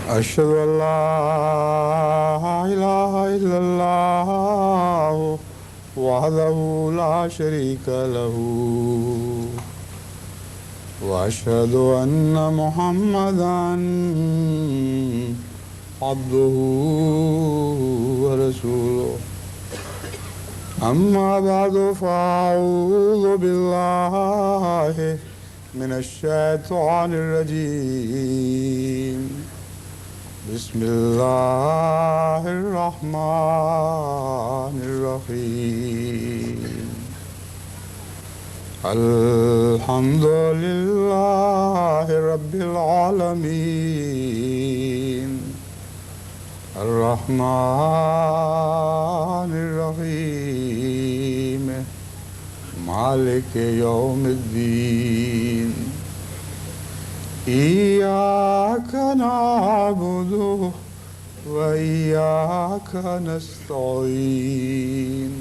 أشهد أن لا إله إلا الله وحده لا شريك له وأشهد أن محمدا عبده ورسوله أما بعد فأعوذ بالله من الشيطان الرجيم بسم الله الرحمن الرحيم الحمد لله رب العالمين الرحمن الرحيم مالك يوم الدين إياك نعبد وإياك نستعين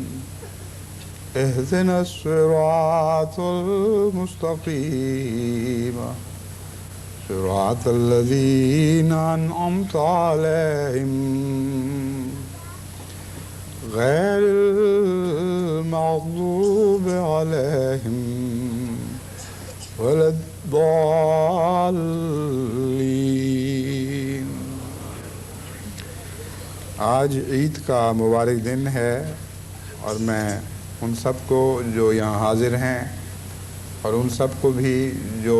اهدنا الصراط المستقيم صراط الذين أنعمت عليهم غير المغضوب عليهم ولا الضالين۔ آج عید کا مبارک دن ہے اور میں ان سب کو جو یہاں حاضر ہیں اور ان سب کو بھی جو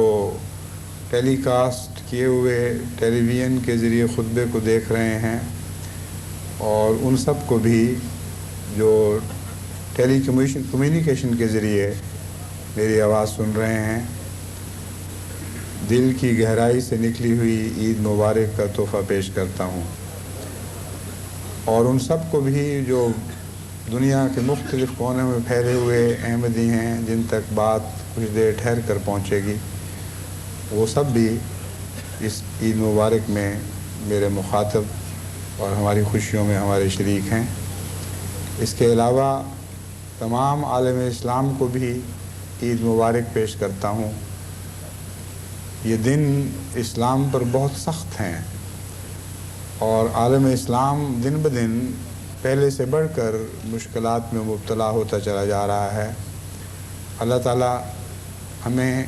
ٹیلی کاسٹ کیے ہوئے ٹیلی ویژن کے ذریعے خطبے کو دیکھ رہے ہیں اور ان سب کو بھی جو ٹیلی کمیونیکیشن کے ذریعے میری آواز سن رہے ہیں، دل کی گہرائی سے نکلی ہوئی عید مبارک کا تحفہ پیش کرتا ہوں، اور ان سب کو بھی جو دنیا کے مختلف کونے میں پھیلے ہوئے احمدی ہیں جن تک بات کچھ دیر ٹھہر کر پہنچے گی، وہ سب بھی اس عید مبارک میں میرے مخاطب اور ہماری خوشیوں میں ہمارے شریک ہیں۔ اس کے علاوہ تمام عالم اسلام کو بھی عید مبارک پیش کرتا ہوں۔ یہ دن اسلام پر بہت سخت ہیں اور عالم اسلام دن بدن پہلے سے بڑھ کر مشکلات میں مبتلا ہوتا چلا جا رہا ہے۔ اللہ تعالیٰ ہمیں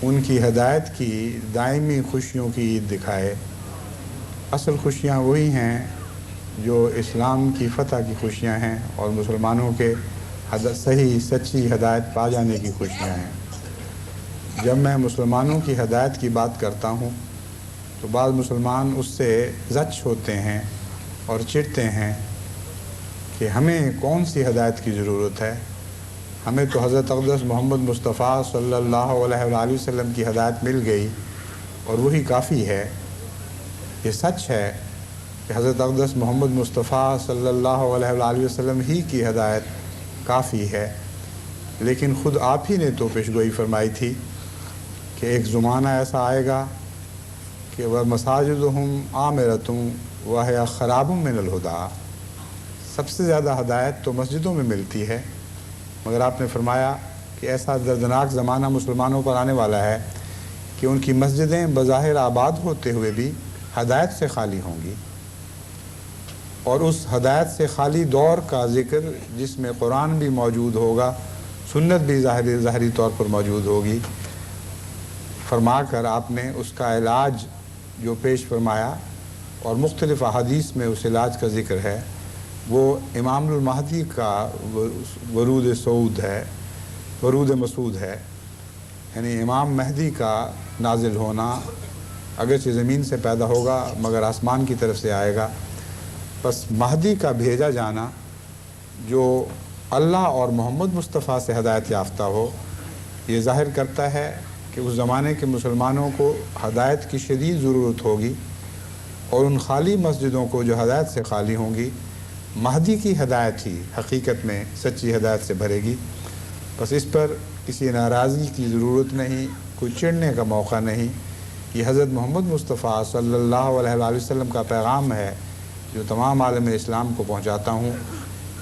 ان کی ہدایت کی دائمی خوشیوں کی عید دکھائے۔ اصل خوشیاں وہی ہیں جو اسلام کی فتح کی خوشیاں ہیں اور مسلمانوں کے صحیح سچی ہدایت پا جانے کی خوشیاں ہیں۔ جب میں مسلمانوں کی ہدایت کی بات کرتا ہوں تو بعض مسلمان اس سے زچ ہوتے ہیں اور چڑھتے ہیں کہ ہمیں کون سی ہدایت کی ضرورت ہے، ہمیں تو حضرت اقدس محمد مصطفیٰ صلی اللہ علیہ وآلہ وسلم کی ہدایت مل گئی اور وہی کافی ہے۔ یہ سچ ہے کہ حضرت اقدس محمد مصطفیٰ صلی اللہ علیہ وآلہ وسلم ہی کی ہدایت کافی ہے، لیکن خود آپ ہی نے تو پیشگوئی فرمائی تھی کہ ایک زمانہ ایسا آئے گا کہ وَمَسَاجِدُهُمْ عَامِرَةٌ وَهِيَ خَرَابٌ مِّنَ الْهُدَىٰ۔ سب سے زیادہ ہدایت تو مسجدوں میں ملتی ہے، مگر آپ نے فرمایا کہ ایسا دردناک زمانہ مسلمانوں پر آنے والا ہے کہ ان کی مسجدیں بظاہر آباد ہوتے ہوئے بھی ہدایت سے خالی ہوں گی، اور اس ہدایت سے خالی دور کا ذکر جس میں قرآن بھی موجود ہوگا، سنت بھی ظاہری طور پر موجود ہوگی، فرما کر آپ نے اس کا علاج جو پیش فرمایا اور مختلف احادیث میں اس علاج کا ذکر ہے، وہ امام المہدی کا ورود مسعود ہے، یعنی امام مہدی کا نازل ہونا، اگرچہ زمین سے پیدا ہوگا مگر آسمان کی طرف سے آئے گا۔ بس مہدی کا بھیجا جانا جو اللہ اور محمد مصطفیٰ سے ہدایت یافتہ ہو، یہ ظاہر کرتا ہے کہ اس زمانے کے مسلمانوں کو ہدایت کی شدید ضرورت ہوگی، اور ان خالی مسجدوں کو جو ہدایت سے خالی ہوں گی، مہدی کی ہدایت ہی حقیقت میں سچی ہدایت سے بھرے گی۔ بس اس پر کسی ناراضگی کی ضرورت نہیں، کوئی چڑھنے کا موقع نہیں۔ یہ حضرت محمد مصطفیٰ صلی اللہ علیہ وآلہ وسلم کا پیغام ہے جو تمام عالم اسلام کو پہنچاتا ہوں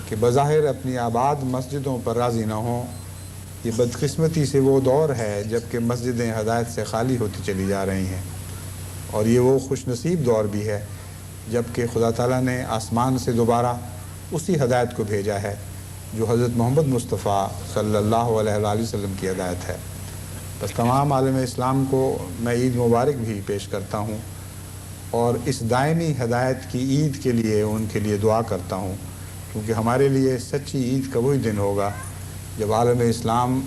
کہ بظاہر اپنی آباد مسجدوں پر راضی نہ ہوں، یہ بدقسمتی سے وہ دور ہے جب کہ مسجدیں ہدایت سے خالی ہوتی چلی جا رہی ہیں، اور یہ وہ خوش نصیب دور بھی ہے جب کہ خدا تعالیٰ نے آسمان سے دوبارہ اسی ہدایت کو بھیجا ہے جو حضرت محمد مصطفیٰ صلی اللہ علیہ وآلہ وسلم کی ہدایت ہے۔ بس تمام عالم اسلام کو میں عید مبارک بھی پیش کرتا ہوں، اور اس دائمی ہدایت کی عید کے لیے ان کے لیے دعا کرتا ہوں، کیونکہ ہمارے لیے سچی عید کا وہی دن ہوگا جب عالم اسلام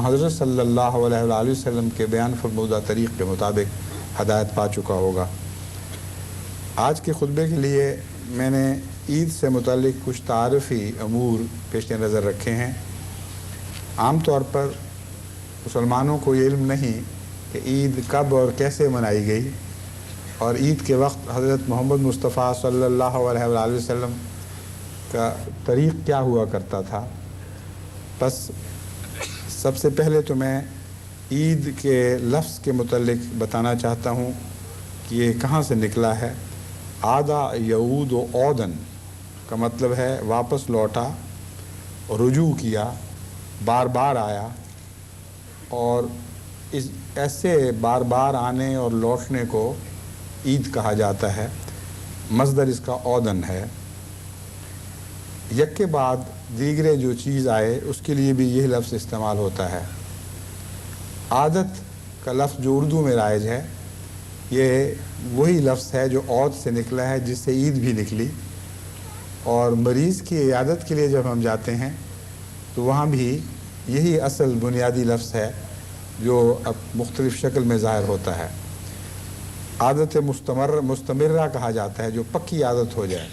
حضرت صلی اللہ علیہ وآلہ وسلم کے بیان فرمودہ طریق کے مطابق ہدایت پا چکا ہوگا۔ آج کے خطبے کے لیے میں نے عید سے متعلق کچھ تعارفی امور پیش نظر رکھے ہیں۔ عام طور پر مسلمانوں کو یہ علم نہیں کہ عید کب اور کیسے منائی گئی، اور عید کے وقت حضرت محمد مصطفیٰ صلی اللہ علیہ وآلہ وسلم کا طریق کیا ہوا کرتا تھا۔ بس سب سے پہلے تو میں عید کے لفظ کے متعلق بتانا چاہتا ہوں کہ یہ کہاں سے نکلا ہے۔ عادہ یعود و عودن کا مطلب ہے واپس لوٹا، رجوع کیا، بار بار آیا، اور اس ایسے بار بار آنے اور لوٹنے کو عید کہا جاتا ہے۔ مصدر اس کا عودن ہے۔ یک کے بعد دیگرے جو چیز آئے اس کے لیے بھی یہ لفظ استعمال ہوتا ہے۔ عادت کا لفظ جو اردو میں رائج ہے، یہ وہی لفظ ہے جو عود سے نکلا ہے، جس سے عید بھی نکلی، اور مریض کی عیادت کے لیے جب ہم جاتے ہیں تو وہاں بھی یہی اصل بنیادی لفظ ہے جو اب مختلف شکل میں ظاہر ہوتا ہے۔ عادت مستمرہ کہا جاتا ہے جو پکی عادت ہو جائے،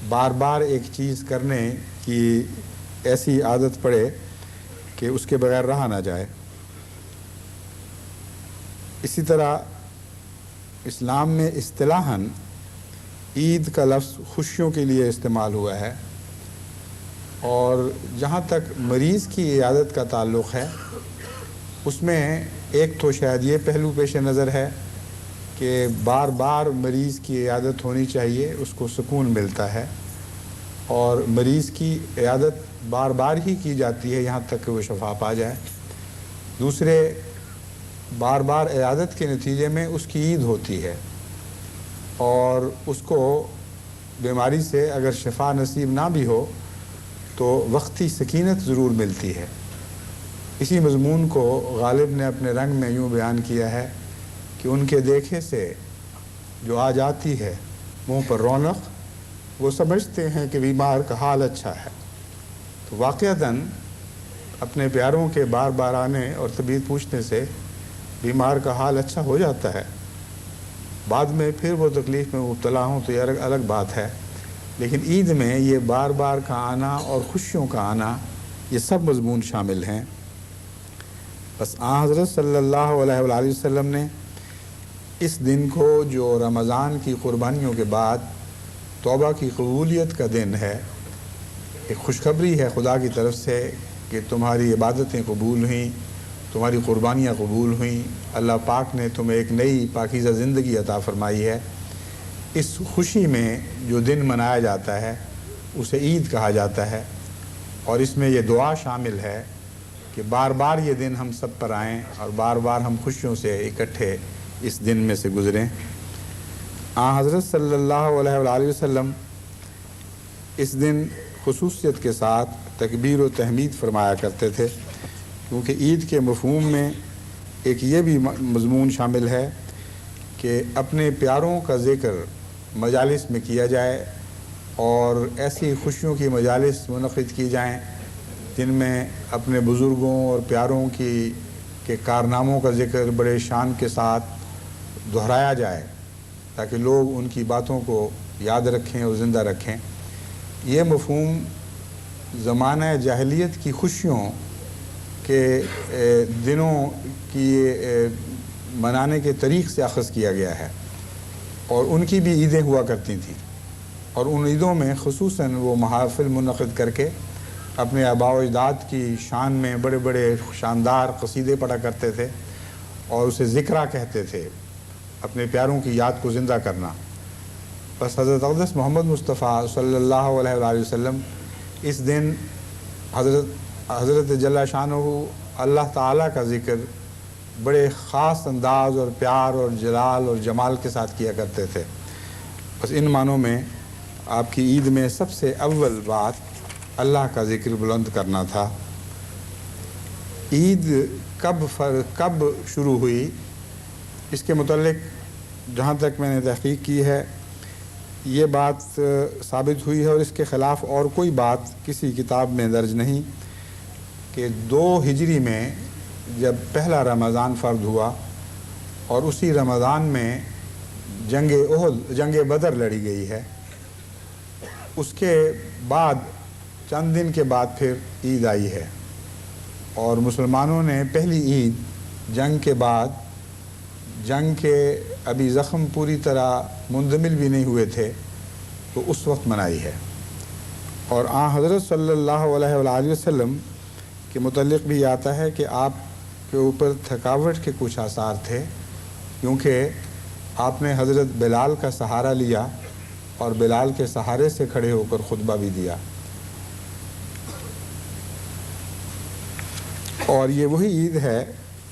بار بار ایک چیز کرنے کی ایسی عادت پڑے کہ اس کے بغیر رہا نہ جائے۔ اسی طرح اسلام میں اصطلاحاً عید کا لفظ خوشیوں کے لیے استعمال ہوا ہے، اور جہاں تک مریض کی عیادت کا تعلق ہے اس میں ایک تو شاید یہ پہلو پیش نظر ہے کہ بار بار مریض کی عیادت ہونی چاہیے، اس کو سکون ملتا ہے، اور مریض کی عیادت بار بار ہی کی جاتی ہے یہاں تک کہ وہ شفا پا جائے۔ دوسرے، بار بار عیادت کے نتیجے میں اس کی عید ہوتی ہے، اور اس کو بیماری سے اگر شفا نصیب نہ بھی ہو تو وقتی سکینت ضرور ملتی ہے۔ اسی مضمون کو غالب نے اپنے رنگ میں یوں بیان کیا ہے کہ ان کے دیکھے سے جو آ جاتی ہے منہ پر رونق، وہ سمجھتے ہیں کہ بیمار کا حال اچھا ہے۔ تو واقعتاً اپنے پیاروں کے بار بار آنے اور طبیعت پوچھنے سے بیمار کا حال اچھا ہو جاتا ہے۔ بعد میں پھر وہ تکلیف میں مبتلا ہوں تو یہ الگ بات ہے، لیکن عید میں یہ بار بار کا آنا اور خوشیوں کا آنا، یہ سب مضمون شامل ہیں۔ بس حضرت صلی اللہ علیہ وآلہ وسلم نے اس دن کو، جو رمضان کی قربانیوں کے بعد توبہ کی قبولیت کا دن ہے، ایک خوشخبری ہے خدا کی طرف سے کہ تمہاری عبادتیں قبول ہوئیں، تمہاری قربانیاں قبول ہوئیں، اللہ پاک نے تمہیں ایک نئی پاکیزہ زندگی عطا فرمائی ہے۔ اس خوشی میں جو دن منایا جاتا ہے اسے عید کہا جاتا ہے، اور اس میں یہ دعا شامل ہے کہ بار بار یہ دن ہم سب پر آئیں اور بار بار ہم خوشیوں سے اکٹھے اس دن میں سے گزریں۔ حضرت صلی اللہ علیہ وآلہ وسلم اس دن خصوصیت کے ساتھ تکبیر و تحمید فرمایا کرتے تھے، کیونکہ عید کے مفہوم میں ایک یہ بھی مضمون شامل ہے کہ اپنے پیاروں کا ذکر مجالس میں کیا جائے، اور ایسی خوشیوں کی مجالس منعقد کی جائیں جن میں اپنے بزرگوں اور پیاروں کے کارناموں کا ذکر بڑے شان کے ساتھ دہرایا جائے، تاکہ لوگ ان کی باتوں کو یاد رکھیں اور زندہ رکھیں۔ یہ مفہوم زمانہ جاہلیت کی خوشیوں کے دنوں کی منانے کے طریق سے اخذ کیا گیا ہے، اور ان کی بھی عیدیں ہوا کرتی تھیں، اور ان عیدوں میں خصوصاً وہ محافل منعقد کر کے اپنے آباء و اجداد کی شان میں بڑے بڑے شاندار قصیدے پڑھا کرتے تھے، اور اسے ذکرہ کہتے تھے، اپنے پیاروں کی یاد کو زندہ کرنا۔ بس حضرت اقدس محمد مصطفیٰ صلی اللہ علیہ وآلہ وسلم اس دن حضرت حضرت جل شانہ اللہ تعالیٰ کا ذکر بڑے خاص انداز اور پیار اور جلال اور جمال کے ساتھ کیا کرتے تھے۔ بس ان معنوں میں آپ کی عید میں سب سے اول بات اللہ کا ذکر بلند کرنا تھا۔ عید کب شروع ہوئی اس کے متعلق جہاں تک میں نے تحقیق کی ہے یہ بات ثابت ہوئی ہے، اور اس کے خلاف اور کوئی بات کسی کتاب میں درج نہیں، کہ 2 ہجری میں جب پہلا رمضان فرض ہوا اور اسی رمضان میں جنگ بدر لڑی گئی ہے، اس کے بعد چند دن کے بعد پھر عید آئی ہے، اور مسلمانوں نے پہلی عید جنگ کے بعد، جنگ کے ابھی زخم پوری طرح مندمل بھی نہیں ہوئے تھے تو اس وقت منائی ہے۔ اور حضرت صلی اللہ علیہ وآلہ وسلم کے متعلق بھی آتا ہے کہ آپ کے اوپر تھکاوٹ کے کچھ آثار تھے، کیونکہ آپ نے حضرت بلال کا سہارا لیا اور بلال کے سہارے سے کھڑے ہو کر خطبہ بھی دیا۔ اور یہ وہی عید ہے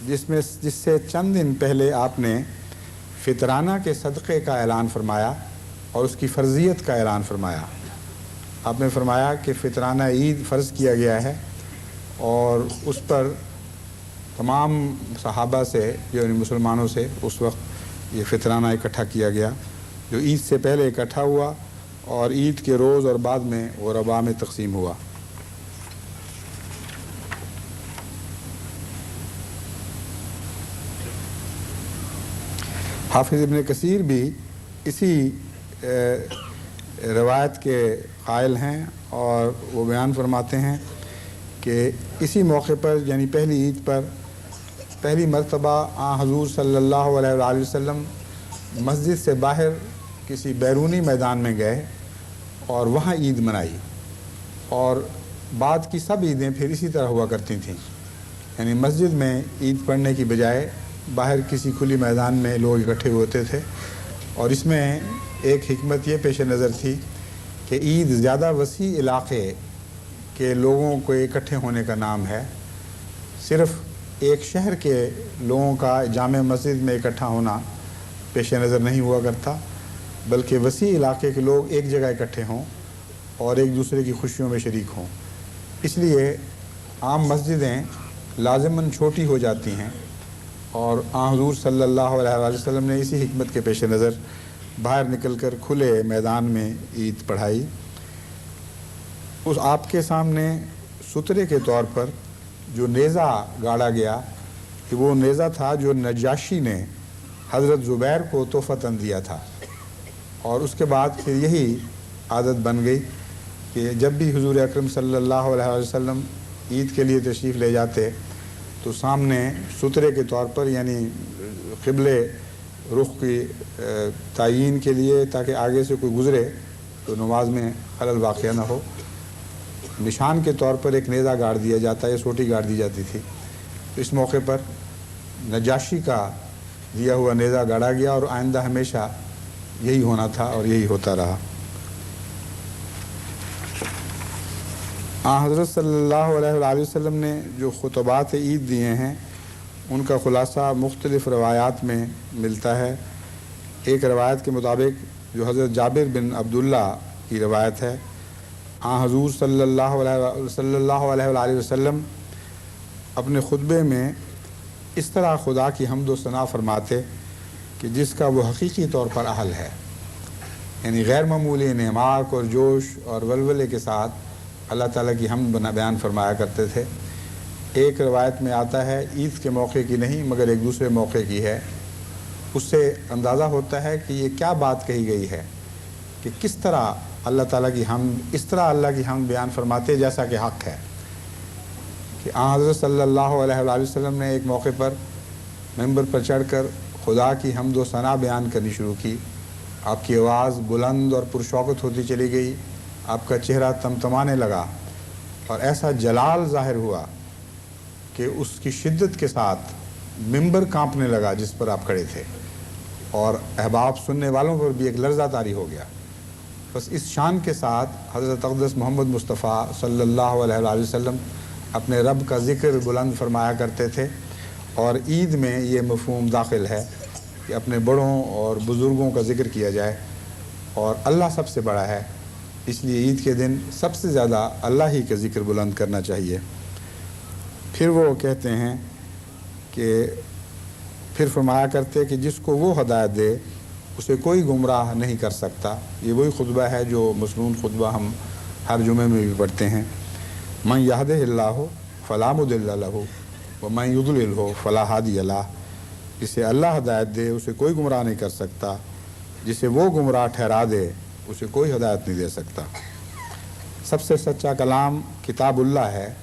جس سے چند دن پہلے آپ نے فطرانہ کے صدقے کا اعلان فرمایا اور اس کی فرضیت کا اعلان فرمایا۔ آپ نے فرمایا کہ فطرانہ عید فرض کیا گیا ہے، اور اس پر تمام صحابہ سے یعنی مسلمانوں سے اس وقت یہ فطرانہ اکٹھا کیا گیا، جو عید سے پہلے اکٹھا ہوا اور عید کے روز اور بعد میں غرباء میں تقسیم ہوا۔ حافظ ابن کثیر بھی اسی روایت کے قائل ہیں، اور وہ بیان فرماتے ہیں کہ اسی موقع پر یعنی پہلی عید پر پہلی مرتبہ حضور صلی اللہ علیہ وآلہ وسلم مسجد سے باہر کسی بیرونی میدان میں گئے اور وہاں عید منائی، اور بعد کی سب عیدیں پھر اسی طرح ہوا کرتی تھیں، یعنی مسجد میں عید پڑھنے کی بجائے باہر کسی کھلی میدان میں لوگ اکٹھے ہوتے تھے۔ اور اس میں ایک حکمت یہ پیش نظر تھی کہ عید زیادہ وسیع علاقے کے لوگوں کو اکٹھے ہونے کا نام ہے، صرف ایک شہر کے لوگوں کا جامع مسجد میں اکٹھا ہونا پیش نظر نہیں ہوا کرتا، بلکہ وسیع علاقے کے لوگ ایک جگہ اکٹھے ہوں اور ایک دوسرے کی خوشیوں میں شریک ہوں۔ اس لیے عام مسجدیں لازماً چھوٹی ہو جاتی ہیں، اور حضور صلی اللہ علیہ وآلہ وسلم نے اسی حکمت کے پیش نظر باہر نکل کر کھلے میدان میں عید پڑھائی۔ اس آپ کے سامنے سترے کے طور پر جو نیزہ گاڑا گیا کہ وہ نیزہ تھا جو نجاشی نے حضرت زبیر کو تحفۃً دیا تھا، اور اس کے بعد پھر یہی عادت بن گئی کہ جب بھی حضور اکرم صلی اللہ علیہ وسلم عید کے لیے تشریف لے جاتے تو سامنے سترے کے طور پر یعنی قبلے رخ کی تعیین کے لیے تاکہ آگے سے کوئی گزرے تو نماز میں خلل واقع نہ ہو، نشان کے طور پر ایک نیزہ گاڑ دیا جاتا ہے، سوٹی گاڑ دی جاتی تھی۔ تو اس موقع پر نجاشی کا دیا ہوا نیزہ گاڑا گیا، اور آئندہ ہمیشہ یہی ہونا تھا اور یہی ہوتا رہا۔ حضرت صلی اللہ علیہ وآلہ وسلم نے جو خطبات عید دیے ہیں ان کا خلاصہ مختلف روایات میں ملتا ہے۔ ایک روایت کے مطابق جو حضرت جابر بن عبداللہ کی روایت ہے، حضور صلی اللہ علیہ وآلہ وسلم اپنے خطبے میں اس طرح خدا کی حمد و ثنا فرماتے کہ جس کا وہ حقیقی طور پر اہل ہے، یعنی غیر معمولی انہماک اور جوش اور ولولے کے ساتھ اللہ تعالیٰ کی حمد بیان فرمایا کرتے تھے۔ ایک روایت میں آتا ہے عید کے موقع کی نہیں مگر ایک دوسرے موقع کی ہے، اس سے اندازہ ہوتا ہے کہ یہ کیا بات کہی گئی ہے کہ کس طرح اللہ تعالیٰ کی حمد، اس طرح اللہ کی حمد بیان فرماتے جیسا کہ حق ہے، کہ حضرت صلی اللہ علیہ وآلہ وسلم نے ایک موقع پر ممبر پر چڑھ کر خدا کی حمد و ثنا بیان کرنی شروع کی۔ آپ کی آواز بلند اور پرشوقت ہوتی چلی گئی، آپ کا چہرہ تمتمانے لگا، اور ایسا جلال ظاہر ہوا کہ اس کی شدت کے ساتھ ممبر کانپنے لگا جس پر آپ کھڑے تھے، اور احباب سننے والوں پر بھی ایک لرزہ طاری ہو گیا۔ بس اس شان کے ساتھ حضرت اقدس محمد مصطفیٰ صلی اللہ علیہ وآلہ وسلم اپنے رب کا ذکر بلند فرمایا کرتے تھے، اور عید میں یہ مفہوم داخل ہے کہ اپنے بڑوں اور بزرگوں کا ذکر کیا جائے، اور اللہ سب سے بڑا ہے، اس لیے عید کے دن سب سے زیادہ اللہ ہی کا ذکر بلند کرنا چاہیے۔ پھر وہ کہتے ہیں کہ پھر فرمایا کرتے کہ جس کو وہ ہدایت دے اسے کوئی گمراہ نہیں کر سکتا۔ یہ وہی خطبہ ہے جو مسنون خطبہ ہم ہر جمعے میں بھی پڑھتے ہیں۔ من یہدہ اللہ فلا مضل لہ ومن یضللہ فلا ہادی لہ، جسے اللہ ہدایت دے اسے کوئی گمراہ نہیں کر سکتا، جسے وہ گمراہ ٹھہرا دے اسے کوئی ہدایت نہیں دے سکتا۔ سب سے سچا کلام کتاب اللہ ہے،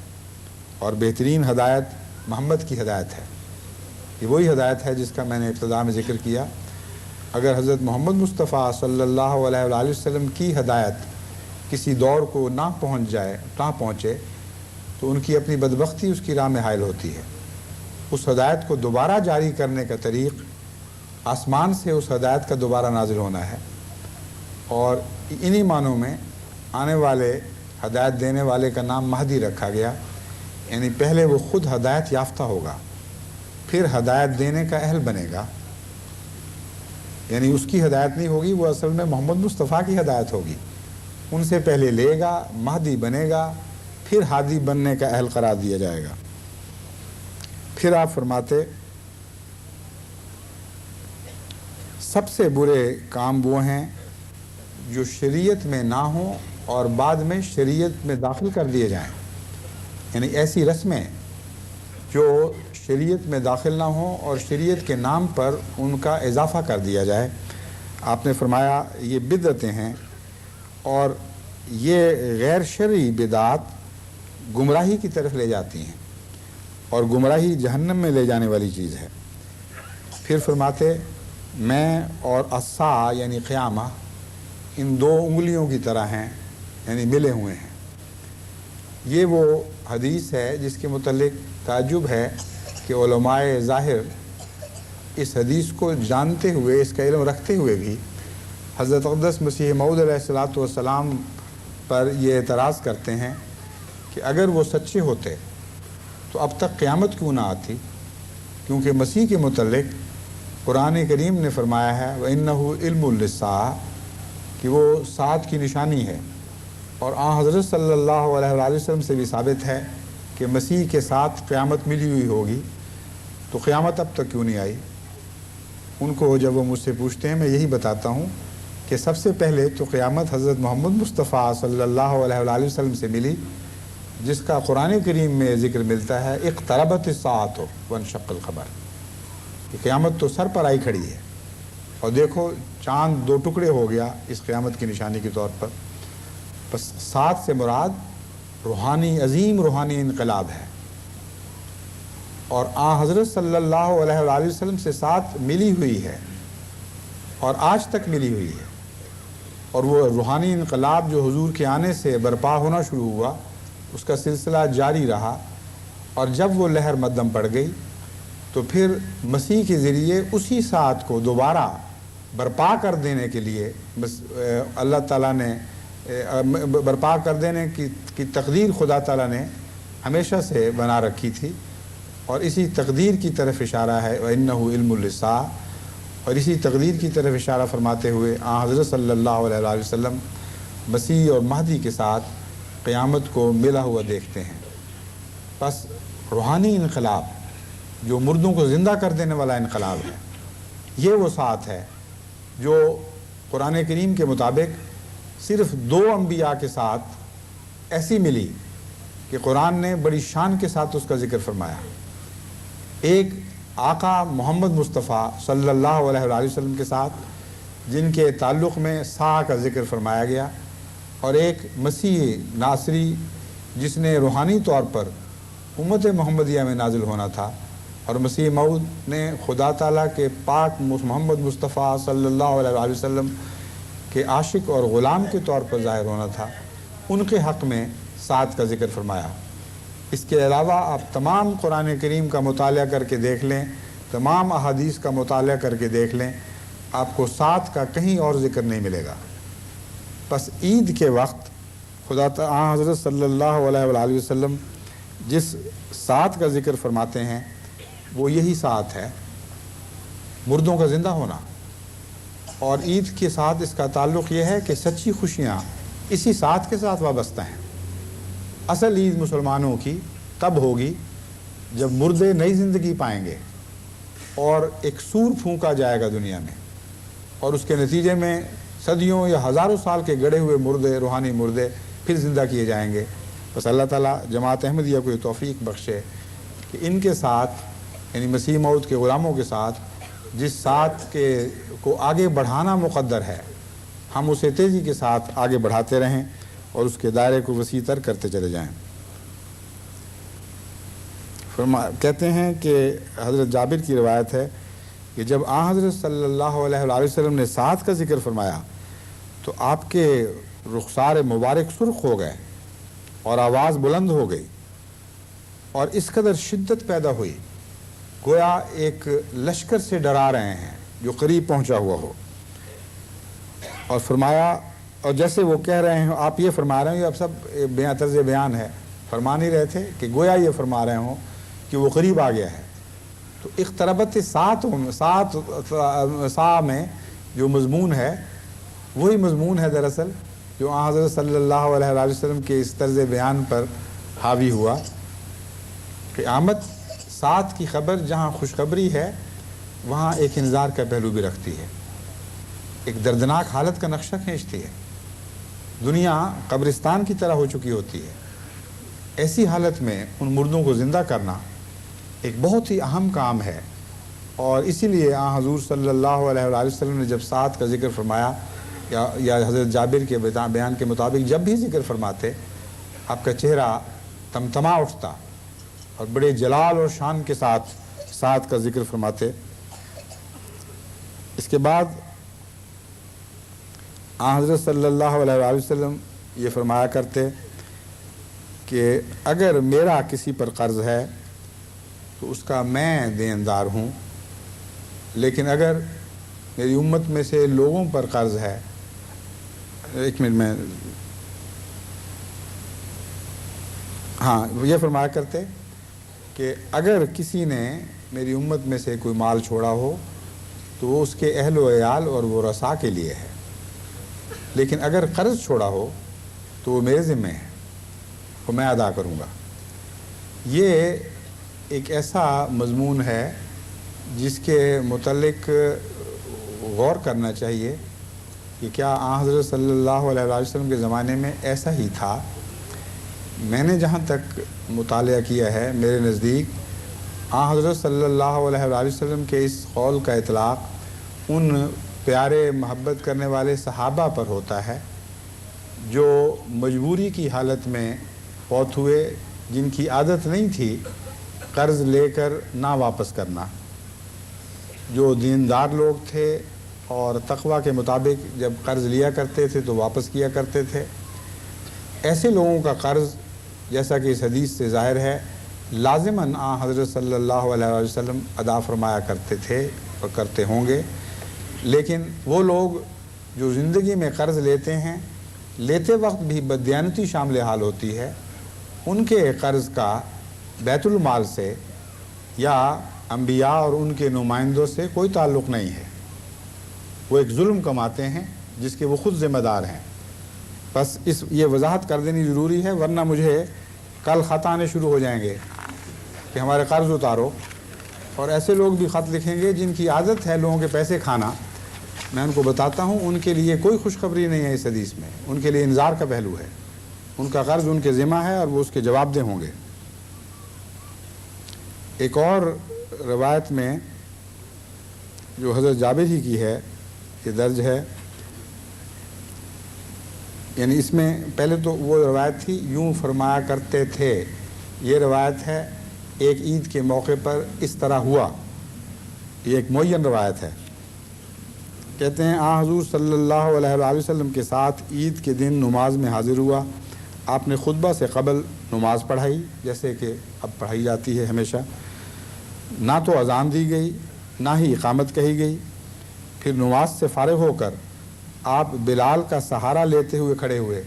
اور بہترین ہدایت محمد کی ہدایت ہے۔ یہ وہی ہدایت ہے جس کا میں نے ابتدا میں ذکر کیا۔ اگر حضرت محمد مصطفیٰ صلی اللہ علیہ وآلہ وسلم کی ہدایت کسی دور کو نہ پہنچے تو ان کی اپنی بدبختی اس کی راہ میں حائل ہوتی ہے۔ اس ہدایت کو دوبارہ جاری کرنے کا طریق آسمان سے اس ہدایت کا دوبارہ نازل ہونا ہے، اور انہی معنوں میں آنے والے ہدایت دینے والے کا نام مہدی رکھا گیا، یعنی پہلے وہ خود ہدایت یافتہ ہوگا، پھر ہدایت دینے کا اہل بنے گا۔ یعنی اس کی ہدایت نہیں ہوگی، وہ اصل میں محمد مصطفیٰ کی ہدایت ہوگی، ان سے پہلے لے گا، مہدی بنے گا، پھر ہادی بننے کا اہل قرار دیا جائے گا۔ پھر آپ فرماتے سب سے برے کام وہ ہیں جو شریعت میں نہ ہوں اور بعد میں شریعت میں داخل کر دیے جائیں، یعنی ایسی رسمیں جو شریعت میں داخل نہ ہوں اور شریعت کے نام پر ان کا اضافہ کر دیا جائے۔ آپ نے فرمایا یہ بدعتیں ہیں، اور یہ غیر شرعی بدعات گمراہی کی طرف لے جاتی ہیں، اور گمراہی جہنم میں لے جانے والی چیز ہے۔ پھر فرماتے میں اور الساعہ یعنی قیامہ ان دو انگلیوں کی طرح ہیں، یعنی ملے ہوئے ہیں۔ یہ وہ حدیث ہے جس کے متعلق تعجب ہے کہ علماء ظاہر اس حدیث کو جانتے ہوئے، اس کا علم رکھتے ہوئے بھی حضرت اقدس مسیح موعود علیہ الصلوۃ والسلام پر یہ اعتراض کرتے ہیں کہ اگر وہ سچے ہوتے تو اب تک قیامت کیوں نہ آتی، کیونکہ مسیح کے متعلق قرآن کریم نے فرمایا ہے وَإِنَّهُ عِلْمٌ لِلسَّاعَةِ کہ وہ ساعت کی نشانی ہے، اور حضرت صلی اللہ علیہ وآلہ وسلم سے بھی ثابت ہے کہ مسیح کے ساتھ قیامت ملی ہوئی ہوگی، تو قیامت اب تک کیوں نہیں آئی؟ ان کو جب وہ مجھ سے پوچھتے ہیں میں یہی بتاتا ہوں کہ سب سے پہلے تو قیامت حضرت محمد مصطفیٰ صلی اللہ علیہ وآلہ وسلم سے ملی، جس کا قرآن کریم میں ذکر ملتا ہے اقتربت الساعۃ وانشق القمر، کہ قیامت تو سر پر آئی کھڑی ہے، اور دیکھو چاند دو ٹکڑے ہو گیا اس قیامت کی نشانی کے طور پر۔ بس ساتھ سے مراد روحانی، عظیم روحانی انقلاب ہے، اور حضرت صلی اللہ علیہ وآلہ وسلم سے ساتھ ملی ہوئی ہے اور آج تک ملی ہوئی ہے، اور وہ روحانی انقلاب جو حضور کے آنے سے برپا ہونا شروع ہوا اس کا سلسلہ جاری رہا، اور جب وہ لہر مدھم پڑ گئی تو پھر مسیح کے ذریعے اسی ساتھ کو دوبارہ برپا کر دینے کے لیے اللہ تعالیٰ نے برپا کر دینے کی تقدیر خدا تعالیٰ نے ہمیشہ سے بنا رکھی تھی، اور اسی تقدیر کی طرف اشارہ ہے وَإِنَّهُ عِلْمٌ لِلسَّاعَةِ، اور اسی تقدیر کی طرف اشارہ فرماتے ہوئے حضرت صلی اللہ علیہ وآلہ وسلم مسیح اور مہدی کے ساتھ قیامت کو ملا ہوا دیکھتے ہیں۔ بس روحانی انقلاب جو مردوں کو زندہ کر دینے والا انقلاب ہے، یہ وہ ساتھ ہے جو قرآن کریم کے مطابق صرف دو انبیاء کے ساتھ ایسی ملی کہ قرآن نے بڑی شان کے ساتھ اس کا ذکر فرمایا۔ ایک آقا محمد مصطفیٰ صلی اللہ علیہ وآلہ وسلم کے ساتھ جن کے تعلق میں ساعہ کا ذکر فرمایا گیا، اور ایک مسیح ناصری جس نے روحانی طور پر امت محمدیہ میں نازل ہونا تھا، اور مسیح موعود نے خدا تعالیٰ کے پاک محمد مصطفیٰ صلی اللہ علیہ وآلہ وسلم کے عاشق اور غلام کے طور پر ظاہر ہونا تھا، ان کے حق میں ساتھ کا ذکر فرمایا۔ اس کے علاوہ آپ تمام قرآن کریم کا مطالعہ کر کے دیکھ لیں، تمام احادیث کا مطالعہ کر کے دیکھ لیں، آپ کو ساتھ کا کہیں اور ذکر نہیں ملے گا۔ بس عید کے وقت خدا تعالیٰ حضرت صلی اللہ علیہ وآلہ وسلم جس ساتھ کا ذکر فرماتے ہیں وہ یہی ساتھ ہے، مردوں کا زندہ ہونا۔ اور عید کے ساتھ اس کا تعلق یہ ہے کہ سچی خوشیاں اسی ساتھ کے ساتھ وابستہ ہیں۔ اصل عید مسلمانوں کی تب ہوگی جب مردے نئی زندگی پائیں گے اور ایک سور پھونکا جائے گا دنیا میں، اور اس کے نتیجے میں صدیوں یا ہزاروں سال کے گڑے ہوئے مردے، روحانی مردے پھر زندہ کیے جائیں گے۔ بس اللہ تعالیٰ جماعت احمدیہ کو یہ توفیق بخشے کہ ان کے ساتھ، یعنی مسیح موعود کے غلاموں کے ساتھ جس ساتھ کے کو آگے بڑھانا مقدر ہے، ہم اسے تیزی کے ساتھ آگے بڑھاتے رہیں اور اس کے دائرے کو وسیع تر کرتے چلے جائیں۔ کہتے ہیں کہ حضرت جابر کی روایت ہے کہ جب حضرت صلی اللہ علیہ وآلہ وسلم نے ساتھ کا ذکر فرمایا تو آپ کے رخسار مبارک سرخ ہو گئے اور آواز بلند ہو گئی، اور اس قدر شدت پیدا ہوئی گویا ایک لشکر سے ڈرا رہے ہیں جو قریب پہنچا ہوا ہو۔ اور فرمایا، اور جیسے وہ کہہ رہے ہیں، آپ یہ فرما رہے ہیں، یہ اب سب طرز بیان ہے، فرما نہیں رہے تھے کہ گویا یہ فرما رہے ہوں کہ وہ قریب آ گیا ہے۔ تو اقتربت سات میں جو مضمون ہے وہی مضمون ہے دراصل جو حضرت صلی اللہ علیہ وآلہ وسلم کے اس طرز بیان پر حاوی ہوا۔ قیامت ساتھ کی خبر جہاں خوشخبری ہے وہاں ایک انذار کا پہلو بھی رکھتی ہے، ایک دردناک حالت کا نقشہ کھینچتی ہے۔ دنیا قبرستان کی طرح ہو چکی ہوتی ہے، ایسی حالت میں ان مردوں کو زندہ کرنا ایک بہت ہی اہم کام ہے، اور اسی لیے حضور صلی اللہ علیہ وآلہ وسلم نے جب ساتھ کا ذکر فرمایا یا حضرت جابر کے بیان کے مطابق جب بھی ذکر فرماتے آپ کا چہرہ تمتما اٹھتا اور بڑے جلال اور شان کے ساتھ کا ذکر فرماتے۔ اس کے بعد حضرت صلی اللہ علیہ وآلہ وسلم یہ فرمایا کرتے کہ اگر میرا کسی پر قرض ہے تو اس کا میں دیندار ہوں، لیکن اگر میری امت میں سے لوگوں پر قرض ہے، ایک منٹ میں یہ فرمایا کرتے کہ اگر کسی نے میری امت میں سے کوئی مال چھوڑا ہو تو وہ اس کے اہل و عیال اور وہ رسا کے لیے ہے، لیکن اگر قرض چھوڑا ہو تو وہ میرے ذمہ ہے، وہ میں ادا کروں گا۔ یہ ایک ایسا مضمون ہے جس کے متعلق غور کرنا چاہیے کہ کیا حضرت صلی اللہ علیہ وسلم کے زمانے میں ایسا ہی تھا۔ میں نے جہاں تک مطالعہ کیا ہے، میرے نزدیک حضرت صلی اللہ علیہ وسلم کے اس قول کا اطلاق ان پیارے محبت کرنے والے صحابہ پر ہوتا ہے جو مجبوری کی حالت میں فوت ہوئے، جن کی عادت نہیں تھی قرض لے کر نہ واپس کرنا، جو دیندار لوگ تھے اور تقوی کے مطابق جب قرض لیا کرتے تھے تو واپس کیا کرتے تھے۔ ایسے لوگوں کا قرض جیسا کہ اس حدیث سے ظاہر ہے لازماً حضرت صلی اللہ علیہ وسلم ادا فرمایا کرتے تھے اور کرتے ہوں گے، لیکن وہ لوگ جو زندگی میں قرض لیتے ہیں، لیتے وقت بھی بددیانتی شامل حال ہوتی ہے، ان کے قرض کا بیت المال سے یا انبیاء اور ان کے نمائندوں سے کوئی تعلق نہیں ہے۔ وہ ایک ظلم کماتے ہیں جس کے وہ خود ذمہ دار ہیں۔ بس یہ وضاحت کر دینی ضروری ہے، ورنہ مجھے کل خط آنے شروع ہو جائیں گے کہ ہمارے قرض اتارو، اور ایسے لوگ بھی خط لکھیں گے جن کی عادت ہے لوگوں کے پیسے کھانا۔ میں ان کو بتاتا ہوں ان کے لیے کوئی خوشخبری نہیں ہے اس حدیث میں، ان کے لیے انذار کا پہلو ہے، ان کا قرض ان کے ذمہ ہے اور وہ اس کے جواب دہ ہوں گے۔ ایک اور روایت میں جو حضرت جابر ہی کی ہے یہ درج ہے، یعنی اس میں پہلے تو وہ روایت تھی یوں فرمایا کرتے تھے، یہ روایت ہے ایک عید کے موقع پر اس طرح ہوا، یہ ایک معین روایت ہے۔ کہتے ہیں حضور صلی اللہ علیہ وآلہ وسلم کے ساتھ عید کے دن نماز میں حاضر ہوا، آپ نے خطبہ سے قبل نماز پڑھائی جیسے کہ اب پڑھائی جاتی ہے ہمیشہ، نہ تو اذان دی گئی نہ ہی اقامت کہی گئی۔ پھر نماز سے فارغ ہو کر آپ بلال کا سہارا لیتے ہوئے کھڑے ہوئے،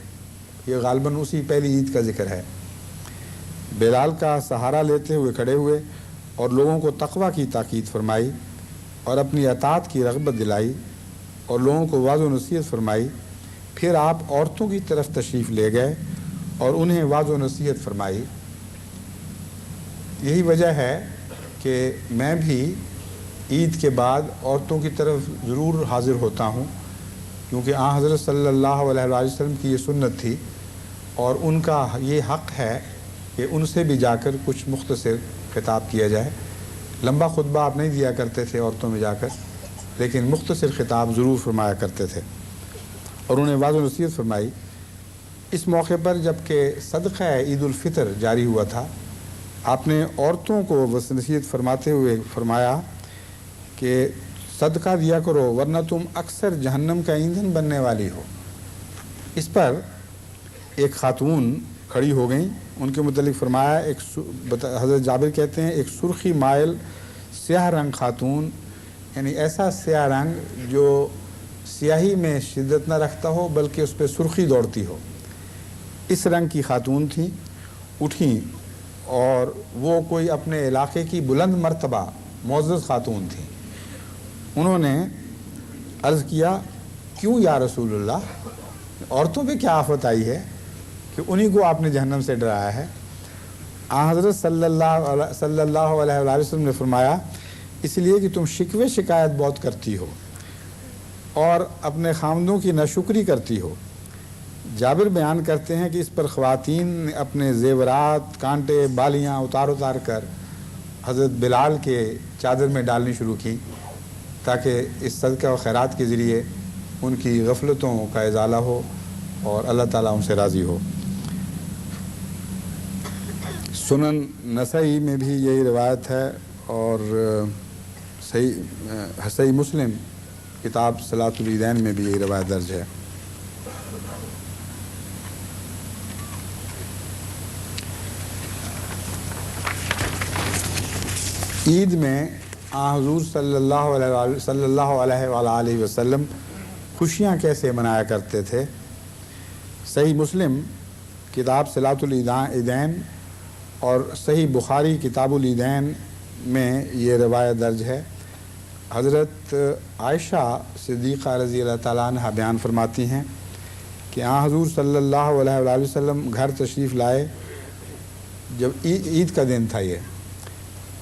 یہ غالباً اسی پہلی عید کا ذکر ہے۔ بلال کا سہارا لیتے ہوئے کھڑے ہوئے اور لوگوں کو تقویٰ کی تاکید فرمائی اور اپنی اطاعت کی رغبت دلائی اور لوگوں کو واضح و نصیحت فرمائی۔ پھر آپ عورتوں کی طرف تشریف لے گئے اور انہیں واضح و نصیحت فرمائی۔ یہی وجہ ہے کہ میں بھی عید کے بعد عورتوں کی طرف ضرور حاضر ہوتا ہوں، کیونکہ آن حضرت صلی اللہ علیہ وآلہ وسلم کی یہ سنت تھی اور ان کا یہ حق ہے کہ ان سے بھی جا کر کچھ مختصر خطاب کیا جائے۔ لمبا خطبہ آپ نہیں دیا کرتے تھے عورتوں میں جا کر، لیکن مختصر خطاب ضرور فرمایا کرتے تھے اور انہیں واضح و نصیحت فرمائی۔ اس موقع پر جب کہ صدقہ عید الفطر جاری ہوا تھا، آپ نے عورتوں کو نصیحت فرماتے ہوئے فرمایا کہ صدقہ دیا کرو ورنہ تم اکثر جہنم کا ایندھن بننے والی ہو۔ اس پر ایک خاتون کھڑی ہو گئیں، ان کے متعلق فرمایا، حضرت جابر کہتے ہیں ایک سرخی مائل سیاہ رنگ خاتون، یعنی ایسا سیاہ رنگ جو سیاہی میں شدت نہ رکھتا ہو بلکہ اس پہ سرخی دوڑتی ہو، اس رنگ کی خاتون تھیں، اٹھیں اور وہ کوئی اپنے علاقے کی بلند مرتبہ معزز خاتون تھیں۔ انہوں نے عرض کیا، کیوں یا رسول اللہ، عورتوں پہ کیا آفت آئی ہے کہ انہی کو آپ نے جہنم سے ڈرایا ہے؟ آن حضرت صلی اللہ علیہ وآلہ وسلم نے فرمایا، اس لیے کہ تم شکوے شکایت بہت کرتی ہو اور اپنے خامندوں کی ناشکری کرتی ہو۔ جابر بیان کرتے ہیں کہ اس پر خواتین نے اپنے زیورات، کانٹے، بالیاں اتار کر حضرت بلال کے چادر میں ڈالنی شروع کی تاکہ اس صدقہ و خیرات کے ذریعے ان کی غفلتوں کا ازالہ ہو اور اللہ تعالیٰ ان سے راضی ہو۔ سنن نسائی میں بھی یہی روایت ہے اور صحیح مسلم کتاب صلاۃ العیدین میں بھی یہی روایت درج ہے۔ عید میں حضور صلی اللہ علیہ وآلہ وسلم خوشیاں کیسے منایا کرتے تھے؟ صحیح مسلم کتاب صلاۃ العیدین اور صحیح بخاری کتاب العیدین میں یہ روایت درج ہے۔ حضرت عائشہ صدیقہ رضی اللہ تعالیٰ عنہ بیان فرماتی ہیں کہ حضور صلی اللہ علیہ وآلہ وسلم گھر تشریف لائے جب عید کا دن تھا یہ،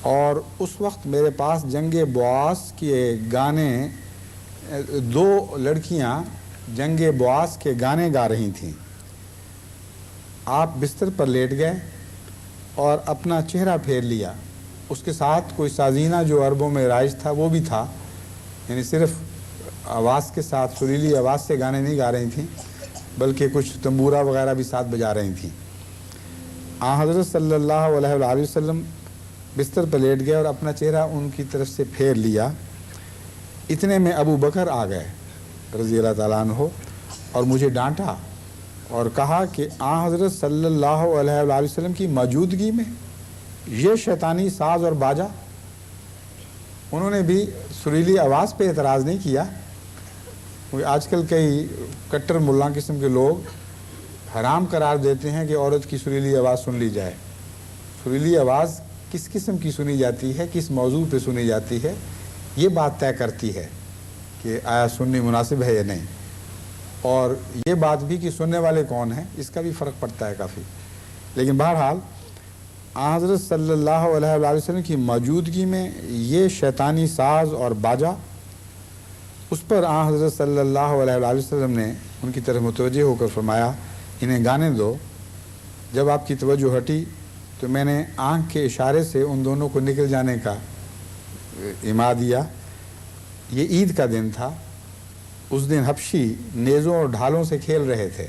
اور اس وقت میرے پاس جنگ بواس کے گانے، دو لڑکیاں جنگ بواس کے گانے گا رہی تھیں۔ آپ بستر پر لیٹ گئے اور اپنا چہرہ پھیر لیا، اس کے ساتھ کوئی سازینہ جو عربوں میں رائج تھا وہ بھی تھا، یعنی صرف آواز کے ساتھ سریلی آواز سے گانے نہیں گا رہی تھیں بلکہ کچھ تنبورہ وغیرہ بھی ساتھ بجا رہی تھیں۔ حضرت صلی اللہ علیہ وآلہ وسلم بستر پر لیٹ گئے اور اپنا چہرہ ان کی طرف سے پھیر لیا۔ اتنے میں ابو بکر آ گئے رضی اللہ تعالیٰ عنہ اور مجھے ڈانٹا اور کہا کہ حضرت صلی اللہ علیہ وآلہ وسلم کی موجودگی میں یہ شیطانی ساز اور باجا۔ انہوں نے بھی سریلی آواز پہ اعتراض نہیں کیا۔ آج کل کئی کٹر ملا قسم کے لوگ حرام قرار دیتے ہیں کہ عورت کی سریلی آواز سن لی جائے۔ سریلی آواز کس قسم کی سنی جاتی ہے، کس موضوع پہ سنی جاتی ہے، یہ بات طے کرتی ہے کہ آیا سننی مناسب ہے یا نہیں، اور یہ بات بھی کہ سننے والے کون ہیں اس کا بھی فرق پڑتا ہے کافی۔ لیکن بہرحال حضرت صلی اللہ علیہ وآلہ وسلم کی موجودگی میں یہ شیطانی ساز اور باجا، اس پر حضرت صلی اللہ علیہ وآلہ وسلم نے ان کی طرف متوجہ ہو کر فرمایا، انہیں گانے دو۔ جب آپ کی توجہ ہٹی تو میں نے آنکھ کے اشارے سے ان دونوں کو نکل جانے کا اما دیا۔ یہ عید کا دن تھا، اس دن حبشی نیزوں اور ڈھالوں سے کھیل رہے تھے۔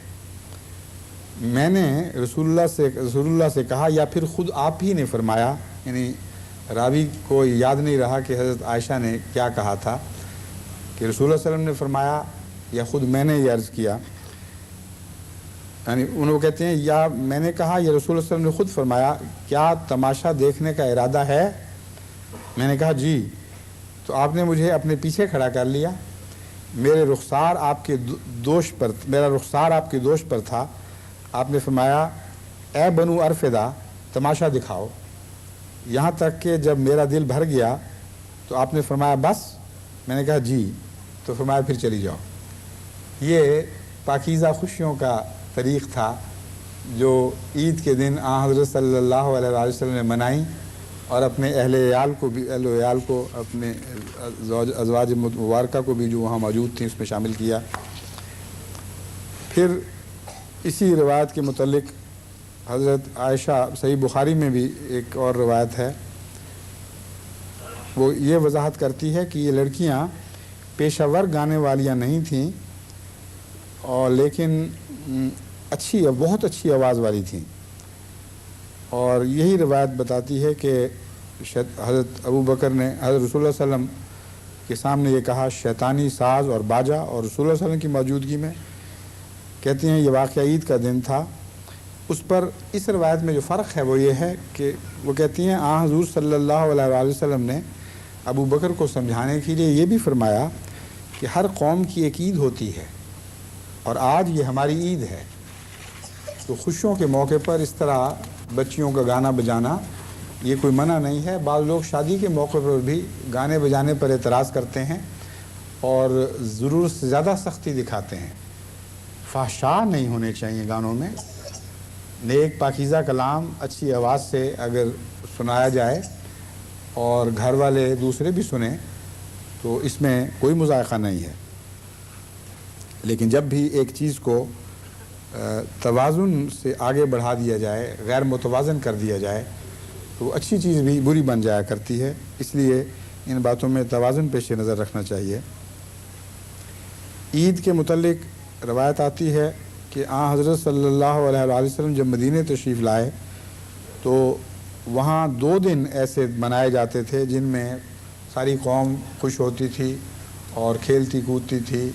میں نے رسول اللہ سے کہا یا پھر خود آپ ہی نے فرمایا، یعنی راوی کو یاد نہیں رہا کہ حضرت عائشہ نے کیا کہا تھا، کہ رسول اللہ صلی اللہ علیہ وسلم نے فرمایا یا خود میں نے یہ عرض کیا، یعنی انہوں کہتے ہیں یا میں نے کہا یا رسول اللہ صلی اللہ علیہ وسلم نے خود فرمایا، کیا تماشا دیکھنے کا ارادہ ہے؟ میں نے کہا جی۔ تو آپ نے مجھے اپنے پیچھے کھڑا کر لیا، میرا رخسار آپ کے دوش پر تھا۔ آپ نے فرمایا، اے بنو ارفدہ، تماشا دکھاؤ، یہاں تک کہ جب میرا دل بھر گیا تو آپ نے فرمایا بس، میں نے کہا جی، تو فرمایا پھر چلی جاؤ۔ یہ پاکیزہ خوشیوں کا طریق تھا جو عید کے دن آن حضرت صلی اللہ علیہ وآلہ وسلم نے منائی، اور اپنے اہل عیال کو اپنے ازواج مبارکہ کو بھی جو وہاں موجود تھیں اس میں شامل کیا۔ پھر اسی روایت کے متعلق حضرت عائشہ، صحیح بخاری میں بھی ایک اور روایت ہے، وہ یہ وضاحت کرتی ہے کہ یہ لڑکیاں پیشہ ور گانے والیاں نہیں تھیں، اور لیکن بہت اچھی آواز والی تھیں، اور یہی روایت بتاتی ہے کہ حضرت ابو بکر نے حضرت رسول اللہ صلی اللہ علیہ وسلم کے سامنے یہ کہا، شیطانی ساز اور باجا، اور رسول اللہ صلی اللہ علیہ وسلم کی موجودگی میں۔ کہتے ہیں یہ واقعہ عید کا دن تھا۔ اس پر اس روایت میں جو فرق ہے وہ یہ ہے کہ وہ کہتی ہیں آن حضور صلی اللہ علیہ وآلہ وسلم نے ابو بکر کو سمجھانے کے لیے یہ بھی فرمایا کہ ہر قوم کی ایک عید ہوتی ہے، اور آج یہ ہماری عید ہے، تو خوشیوں کے موقع پر اس طرح بچیوں کا گانا بجانا یہ کوئی منع نہیں ہے۔ بعض لوگ شادی کے موقع پر بھی گانے بجانے پر اعتراض کرتے ہیں اور ضرورت سے زیادہ سختی دکھاتے ہیں۔ فحشاء نہیں ہونے چاہیے گانوں میں، نیک پاکیزہ کلام اچھی آواز سے اگر سنایا جائے اور گھر والے دوسرے بھی سنیں تو اس میں کوئی مذائقہ نہیں ہے، لیکن جب بھی ایک چیز کو توازن سے آگے بڑھا دیا جائے، غیر متوازن کر دیا جائے، تو اچھی چیز بھی بری بن جایا کرتی ہے۔ اس لیے ان باتوں میں توازن پیش نظر رکھنا چاہیے۔ عید کے متعلق روایت آتی ہے کہ آن حضرت صلی اللہ علیہ وآلہ وسلم جب مدینہ تشریف لائے تو وہاں 2 دن ایسے منائے جاتے تھے جن میں ساری قوم خوش ہوتی تھی اور کھیلتی کودتی تھی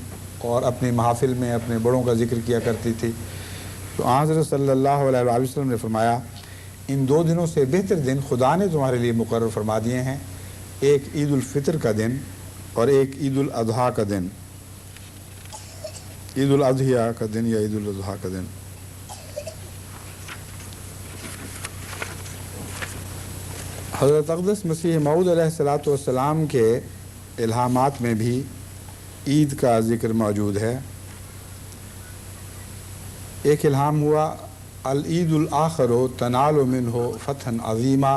اور اپنی محافل میں اپنے بڑوں کا ذکر کیا کرتی تھی۔ تو آن حضرت صلی اللہ علیہ وآلہ وسلم نے فرمایا ان 2 دنوں سے بہتر دن خدا نے تمہارے لیے مقرر فرما دیے ہیں، ایک عید الفطر کا دن اور ایک عید الاضحیٰ کا دن، عید الاضحیٰ کا دن یا عید الاضحیٰ کا دن۔ حضرت اقدس مسیح موعود علیہ الصلوۃ والسلام کے الہامات میں بھی عید کا ذکر موجود ہے۔ ایک الہام ہوا العید الآخر تنال منہ فتحا عظیما،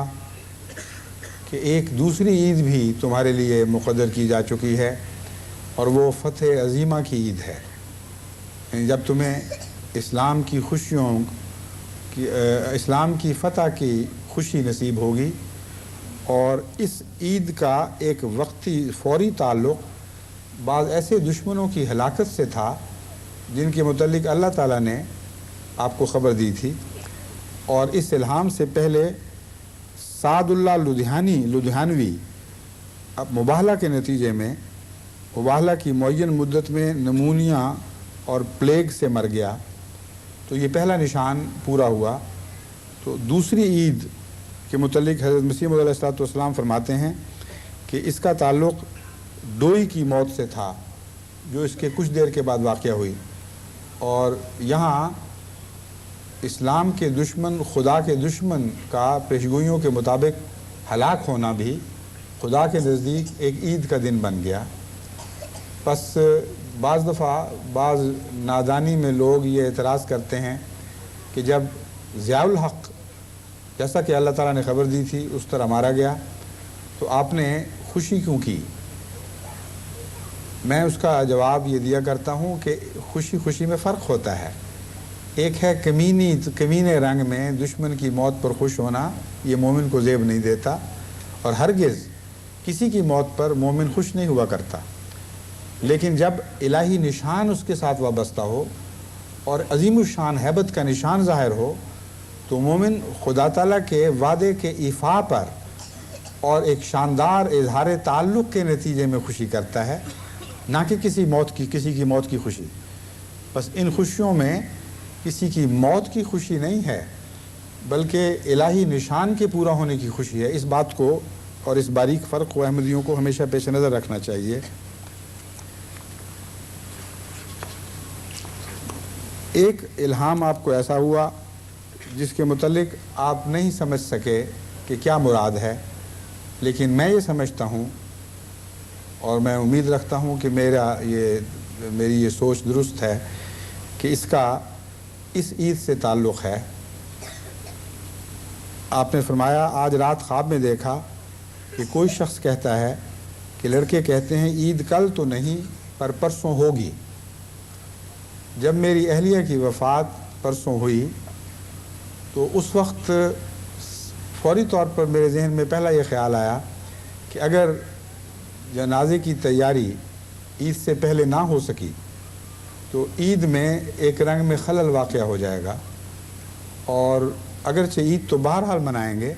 کہ ایک دوسری عید بھی تمہارے لیے مقدر کی جا چکی ہے اور وہ فتح عظیمہ کی عید ہے، یعنی جب تمہیں اسلام کی خوشیوں کی اسلام کی فتح کی خوشی نصیب ہوگی، اور اس عید کا ایک وقتی فوری تعلق بعض ایسے دشمنوں کی ہلاکت سے تھا جن کے متعلق اللہ تعالیٰ نے آپ کو خبر دی تھی، اور اس الہام سے پہلے سعد اللہ لدھیانوی اب مباہلہ کے نتیجے میں مباہلہ کی معین مدت میں نمونیا اور پلیگ سے مر گیا، تو یہ پہلا نشان پورا ہوا۔ تو دوسری عید کے متعلق حضرت مسیح موعود علیہ الصلوۃ والسلام فرماتے ہیں کہ اس کا تعلق ڈوئی کی موت سے تھا جو اس کے کچھ دیر کے بعد واقع ہوئی، اور یہاں اسلام کے دشمن، خدا کے دشمن کا پیشگوئیوں کے مطابق ہلاک ہونا بھی خدا کے نزدیک ایک عید کا دن بن گیا۔ پس بعض دفعہ بعض نادانی میں لوگ یہ اعتراض کرتے ہیں کہ جب ضیاء الحق جیسا کہ اللہ تعالیٰ نے خبر دی تھی اس طرح مارا گیا تو آپ نے خوشی کیوں کی؟ میں اس کا جواب یہ دیا کرتا ہوں کہ خوشی میں فرق ہوتا ہے۔ ایک ہے کمینے رنگ میں دشمن کی موت پر خوش ہونا، یہ مومن کو زیب نہیں دیتا، اور ہرگز کسی کی موت پر مومن خوش نہیں ہوا کرتا۔ لیکن جب الہی نشان اس کے ساتھ وابستہ ہو اور عظیم الشان ہیبت کا نشان ظاہر ہو تو مومن خدا تعالیٰ کے وعدے کے ایفا پر اور ایک شاندار اظہار تعلق کے نتیجے میں خوشی کرتا ہے، نہ کہ کسی کی موت کی خوشی۔ بس ان خوشیوں میں کسی کی موت کی خوشی نہیں ہے بلکہ الہی نشان کے پورا ہونے کی خوشی ہے۔ اس بات کو اور اس باریک فرق کو احمدیوں کو ہمیشہ پیش نظر رکھنا چاہیے۔ ایک الہام آپ کو ایسا ہوا جس کے متعلق آپ نہیں سمجھ سکے کہ کیا مراد ہے، لیکن میں یہ سمجھتا ہوں اور میں امید رکھتا ہوں کہ میری یہ سوچ درست ہے کہ اس کا اس عید سے تعلق ہے۔ آپ نے فرمایا آج رات خواب میں دیکھا کہ کوئی شخص کہتا ہے کہ لڑکے کہتے ہیں عید کل تو نہیں پر پرسوں ہوگی۔ جب میری اہلیہ کی وفات پرسوں ہوئی تو اس وقت فوری طور پر میرے ذہن میں پہلا یہ خیال آیا کہ اگر جنازے کی تیاری عید سے پہلے نہ ہو سکی تو عید میں ایک رنگ میں خلل واقع ہو جائے گا، اور اگرچہ عید تو بہرحال منائیں گے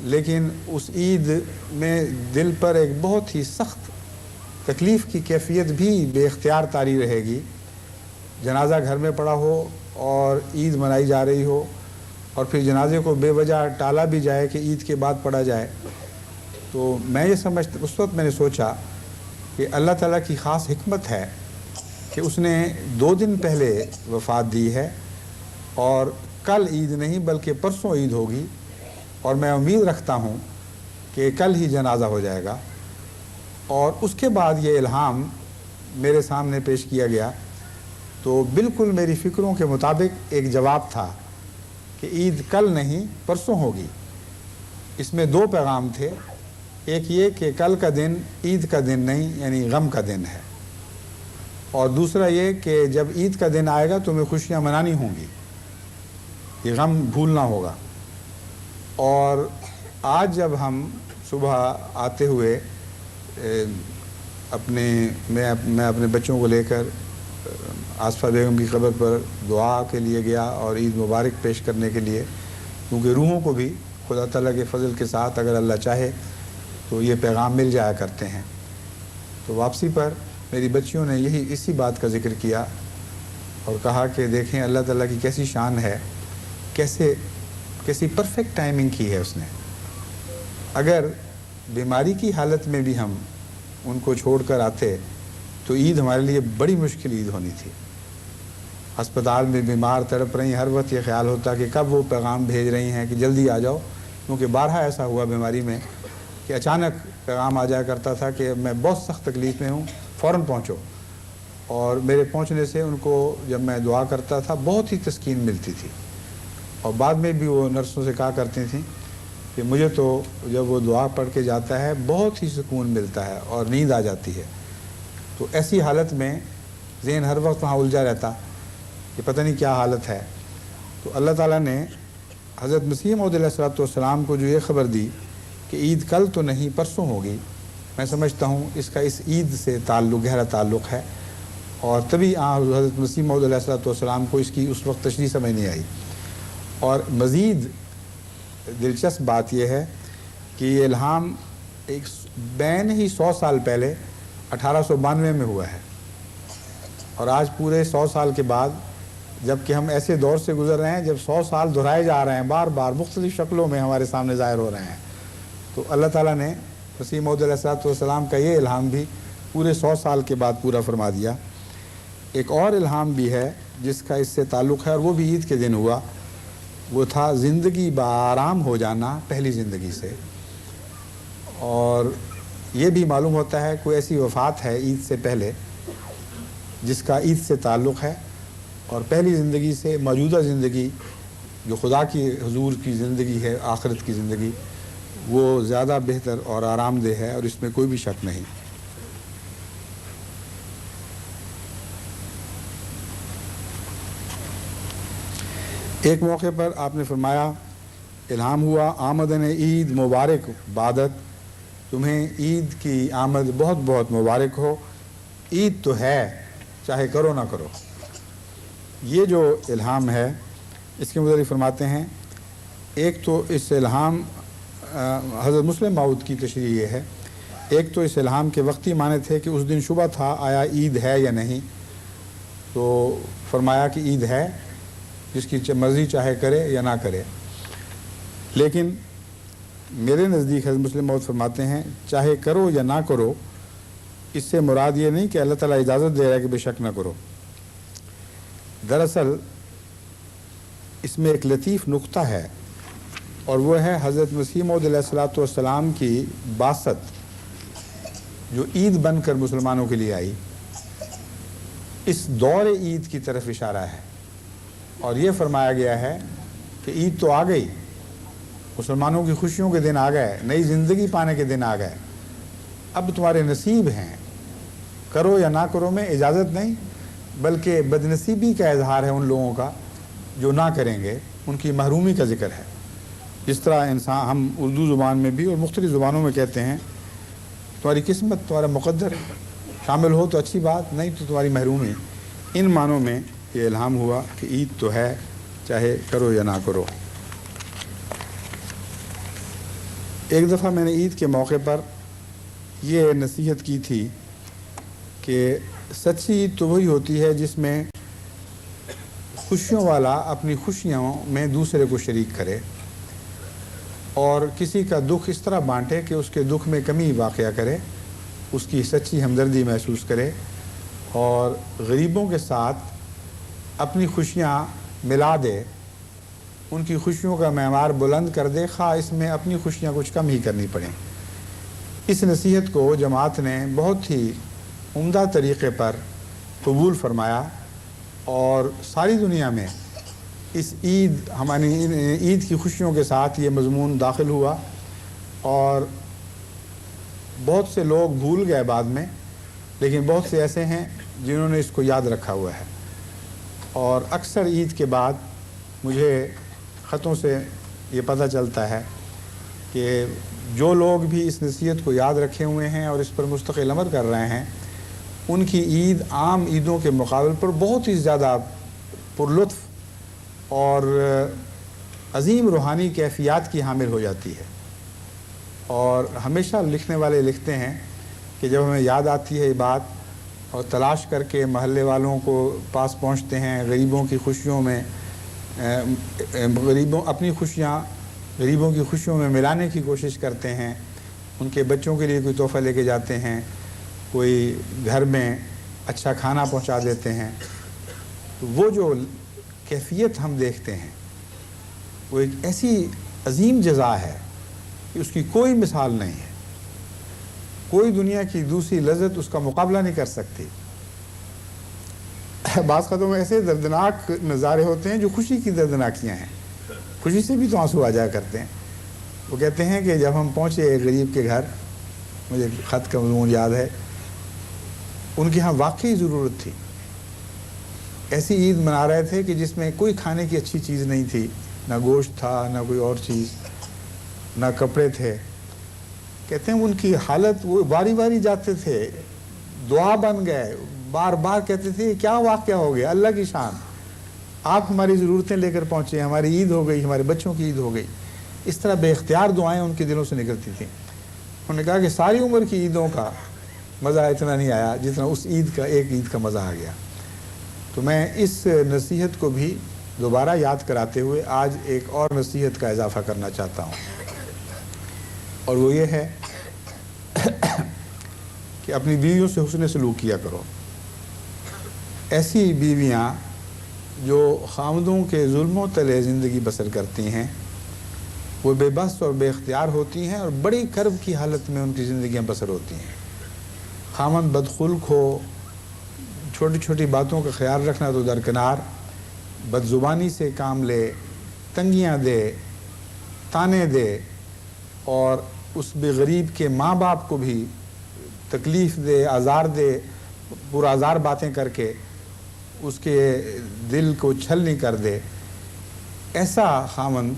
لیکن اس عید میں دل پر ایک بہت ہی سخت تکلیف کی کیفیت بھی بے اختیار طاری رہے گی۔ جنازہ گھر میں پڑا ہو اور عید منائی جا رہی ہو، اور پھر جنازے کو بے وجہ ٹالا بھی جائے کہ عید کے بعد پڑھا جائے، تو میں یہ سمجھتا، اس وقت میں نے سوچا کہ اللہ تعالیٰ کی خاص حکمت ہے کہ اس نے 2 دن پہلے وفات دی ہے، اور کل عید نہیں بلکہ پرسوں عید ہوگی، اور میں امید رکھتا ہوں کہ کل ہی جنازہ ہو جائے گا۔ اور اس کے بعد یہ الہام میرے سامنے پیش کیا گیا تو بالکل میری فکروں کے مطابق ایک جواب تھا کہ عید کل نہیں پرسوں ہوگی۔ اس میں 2 پیغام تھے، ایک یہ کہ کل کا دن عید کا دن نہیں یعنی غم کا دن ہے، اور دوسرا یہ کہ جب عید کا دن آئے گا تمہیں خوشیاں منانی ہوں گی، یہ غم بھولنا ہوگا۔ اور آج جب ہم صبح آتے ہوئے میں اپنے بچوں کو لے کر آصفہ بیگم کی قبر پر دعا کے لیے گیا اور عید مبارک پیش کرنے کے لیے، کیونکہ روحوں کو بھی خدا تعالیٰ کے فضل کے ساتھ اگر اللہ چاہے تو یہ پیغام مل جایا کرتے ہیں، تو واپسی پر میری بچیوں نے اسی بات کا ذکر کیا اور کہا کہ دیکھیں اللہ تعالیٰ کی کیسی شان ہے، کیسی پرفیکٹ ٹائمنگ کی ہے اس نے۔ اگر بیماری کی حالت میں بھی ہم ان کو چھوڑ کر آتے تو عید ہمارے لیے بڑی مشکل عید ہونی تھی۔ ہسپتال میں بیمار تڑپ رہی، ہر وقت یہ خیال ہوتا کہ کب وہ پیغام بھیج رہی ہیں کہ جلدی آ جاؤ، کیونکہ بارہا ایسا ہوا بیماری میں کہ اچانک پیغام آ جایا کرتا تھا کہ میں بہت سخت تکلیف میں ہوں، فوراً پہنچو، اور میرے پہنچنے سے ان کو جب میں دعا کرتا تھا بہت ہی تسکین ملتی تھی، اور بعد میں بھی وہ نرسوں سے کہا کرتی تھیں کہ مجھے تو جب وہ دعا پڑھ کے جاتا ہے بہت ہی سکون ملتا ہے اور نیند آ جاتی ہے۔ تو ایسی حالت میں ذہن ہر وقت وہاں الجھا رہتا کہ پتہ نہیں کیا حالت ہے۔ تو اللہ تعالیٰ نے حضرت مسیح موعود علیہ السلام کو جو یہ خبر دی کہ عید کل تو نہیں پرسوں ہوگی، میں سمجھتا ہوں اس کا اس عید سے گہرا تعلق ہے، اور تبھی حضرت مسیح موعود علیہ السلام کو اس کی اس وقت تشریح سمجھ نہیں آئی۔ اور مزید دلچسپ بات یہ ہے کہ یہ الہام ایک بین ہی 100 سال پہلے 1892 میں ہوا ہے، اور آج پورے 100 سال کے بعد جب کہ ہم ایسے دور سے گزر رہے ہیں جب 100 سال دہرائے جا رہے ہیں، بار بار مختلف شکلوں میں ہمارے سامنے ظاہر ہو رہے ہیں، تو اللہ تعالیٰ نے مسیح موعود علیہ السلام کا یہ الہام بھی پورے 100 سال کے بعد پورا فرما دیا۔ ایک اور الہام بھی ہے جس کا اس سے تعلق ہے، اور وہ بھی عید کے دن ہوا، وہ تھا زندگی بآرام ہو جانا پہلی زندگی سے۔ اور یہ بھی معلوم ہوتا ہے کوئی ایسی وفات ہے عید سے پہلے جس کا عید سے تعلق ہے، اور پہلی زندگی سے موجودہ زندگی جو خدا کی حضور کی زندگی ہے، آخرت کی زندگی، وہ زیادہ بہتر اور آرام دہ ہے، اور اس میں کوئی بھی شک نہیں۔ ایک موقع پر آپ نے فرمایا الہام ہوا آمدن عید مبارک بادت، تمہیں عید کی آمد بہت بہت مبارک ہو، عید تو ہے چاہے کرو نہ کرو۔ یہ جو الہام ہے اس کے متعلق فرماتے ہیں، ایک تو اس الہام حضرت مسلم موعود کی تشریح یہ ہے، ایک تو اس الہام کے وقتی معنی تھے کہ اس دن شبہ تھا آیا عید ہے یا نہیں، تو فرمایا کہ عید ہے، جس کی مرضی چاہے کرے یا نہ کرے۔ لیکن میرے نزدیک حضرت مسلم موعود فرماتے ہیں چاہے کرو یا نہ کرو، اس سے مراد یہ نہیں کہ اللہ تعالیٰ اجازت دے رہا ہے کہ بے شک نہ کرو۔ دراصل اس میں ایک لطیف نقطہ ہے، اور وہ ہے حضرت مسیح موعود علیہ الصلوۃ والسلام کی بعثت جو عید بن کر مسلمانوں کے لیے آئی، اس دور عید کی طرف اشارہ ہے، اور یہ فرمایا گیا ہے کہ عید تو آ گئی، مسلمانوں کی خوشیوں کے دن آ گئے، نئی زندگی پانے کے دن آ گئے، اب تمہارے نصیب ہیں، کرو یا نہ کرو میں اجازت نہیں، بلکہ بدنصیبی کا اظہار ہے ان لوگوں کا جو نہ کریں گے، ان کی محرومی کا ذکر ہے۔ جس طرح انسان ہم اردو زبان میں بھی اور مختلف زبانوں میں کہتے ہیں تمہاری قسمت، تمہارا مقدر، شامل ہو تو اچھی بات، نہیں تو تمہاری محرومی، ان معنوں میں یہ الہام ہوا کہ عید تو ہے، چاہے کرو یا نہ کرو۔ ایک دفعہ میں نے عید کے موقع پر یہ نصیحت کی تھی کہ سچی عید تو وہی ہوتی ہے جس میں خوشیوں والا اپنی خوشیوں میں دوسرے کو شریک کرے، اور کسی کا دکھ اس طرح بانٹے کہ اس کے دکھ میں کمی واقع کرے، اس کی سچی ہمدردی محسوس کرے، اور غریبوں کے ساتھ اپنی خوشیاں ملا دے، ان کی خوشیوں کا معیار بلند کر دے، خواہ اس میں اپنی خوشیاں کچھ کم ہی کرنی پڑیں۔ اس نصیحت کو جماعت نے بہت ہی عمدہ طریقے پر قبول فرمایا، اور ساری دنیا میں اس ہماری عید کی خوشیوں کے ساتھ یہ مضمون داخل ہوا، اور بہت سے لوگ بھول گئے بعد میں، لیکن بہت سے ایسے ہیں جنہوں نے اس کو یاد رکھا ہوا ہے، اور اکثر عید کے بعد مجھے خطوں سے یہ پتہ چلتا ہے کہ جو لوگ بھی اس نصیحت کو یاد رکھے ہوئے ہیں اور اس پر مستقل عمل کر رہے ہیں، ان کی عید عام عیدوں کے مقابل پر بہت ہی زیادہ پرلطف اور عظیم روحانی کیفیات کی حامل ہو جاتی ہے۔ اور ہمیشہ لکھنے والے لکھتے ہیں کہ جب ہمیں یاد آتی ہے یہ بات، اور تلاش کر کے محلے والوں کو پاس پہنچتے ہیں، غریبوں کی خوشیوں میں اپنی خوشیاں غریبوں کی خوشیوں میں ملانے کی کوشش کرتے ہیں، ان کے بچوں کے لیے کوئی تحفہ لے کے جاتے ہیں، کوئی گھر میں اچھا کھانا پہنچا دیتے ہیں، تو وہ جو کیفیت ہم دیکھتے ہیں وہ ایک ایسی عظیم جزا ہے کہ اس کی کوئی مثال نہیں ہے، کوئی دنیا کی دوسری لذت اس کا مقابلہ نہیں کر سکتی۔ بعض خطوں میں ایسے دردناک نظارے ہوتے ہیں جو خوشی کی دردناکیاں ہیں، خوشی سے بھی تو آنسو آ جایا کرتے ہیں۔ وہ کہتے ہیں کہ جب ہم پہنچے ایک غریب کے گھر، مجھے خط کا مضمون یاد ہے، ان کے ہاں واقعی ضرورت تھی، ایسی عید منا رہے تھے کہ جس میں کوئی کھانے کی اچھی چیز نہیں تھی، نہ گوشت تھا، نہ کوئی اور چیز، نہ کپڑے تھے۔ کہتے ہیں ان کی حالت، وہ باری باری جاتے تھے، دعا بن گئے، بار بار کہتے تھے کیا واقعہ ہو گیا، اللہ کی شان، آپ ہماری ضرورتیں لے کر پہنچے، ہماری عید ہو گئی، ہمارے بچوں کی عید ہو گئی۔ اس طرح بے اختیار دعائیں ان کے دلوں سے نکلتی تھیں۔ انہوں نے کہا کہ ساری عمر کی عیدوں کا مزہ اتنا نہیں آیا جتنا اس ایک عید کا مزہ آ گیا۔ تو میں اس نصیحت کو بھی دوبارہ یاد کراتے ہوئے آج ایک اور نصیحت کا اضافہ کرنا چاہتا ہوں، اور وہ یہ ہے کہ اپنی بیویوں سے حسن سلوک کیا کرو۔ ایسی بیویاں جو خامدوں کے ظلموں تلے زندگی بسر کرتی ہیں، وہ بے بس اور بے اختیار ہوتی ہیں، اور بڑی کرب کی حالت میں ان کی زندگیاں بسر ہوتی ہیں۔ خامد بدخلق ہو، چھوٹی چھوٹی باتوں کا خیال رکھنا تو درکنار، بد زبانی سے کام لے، تنگیاں دے، تانے دے، اور اس بے غریب کے ماں باپ کو بھی تکلیف دے، آزار دے، پرآزار باتیں کر کے اس کے دل کو چھلنی کر دے، ایسا خامن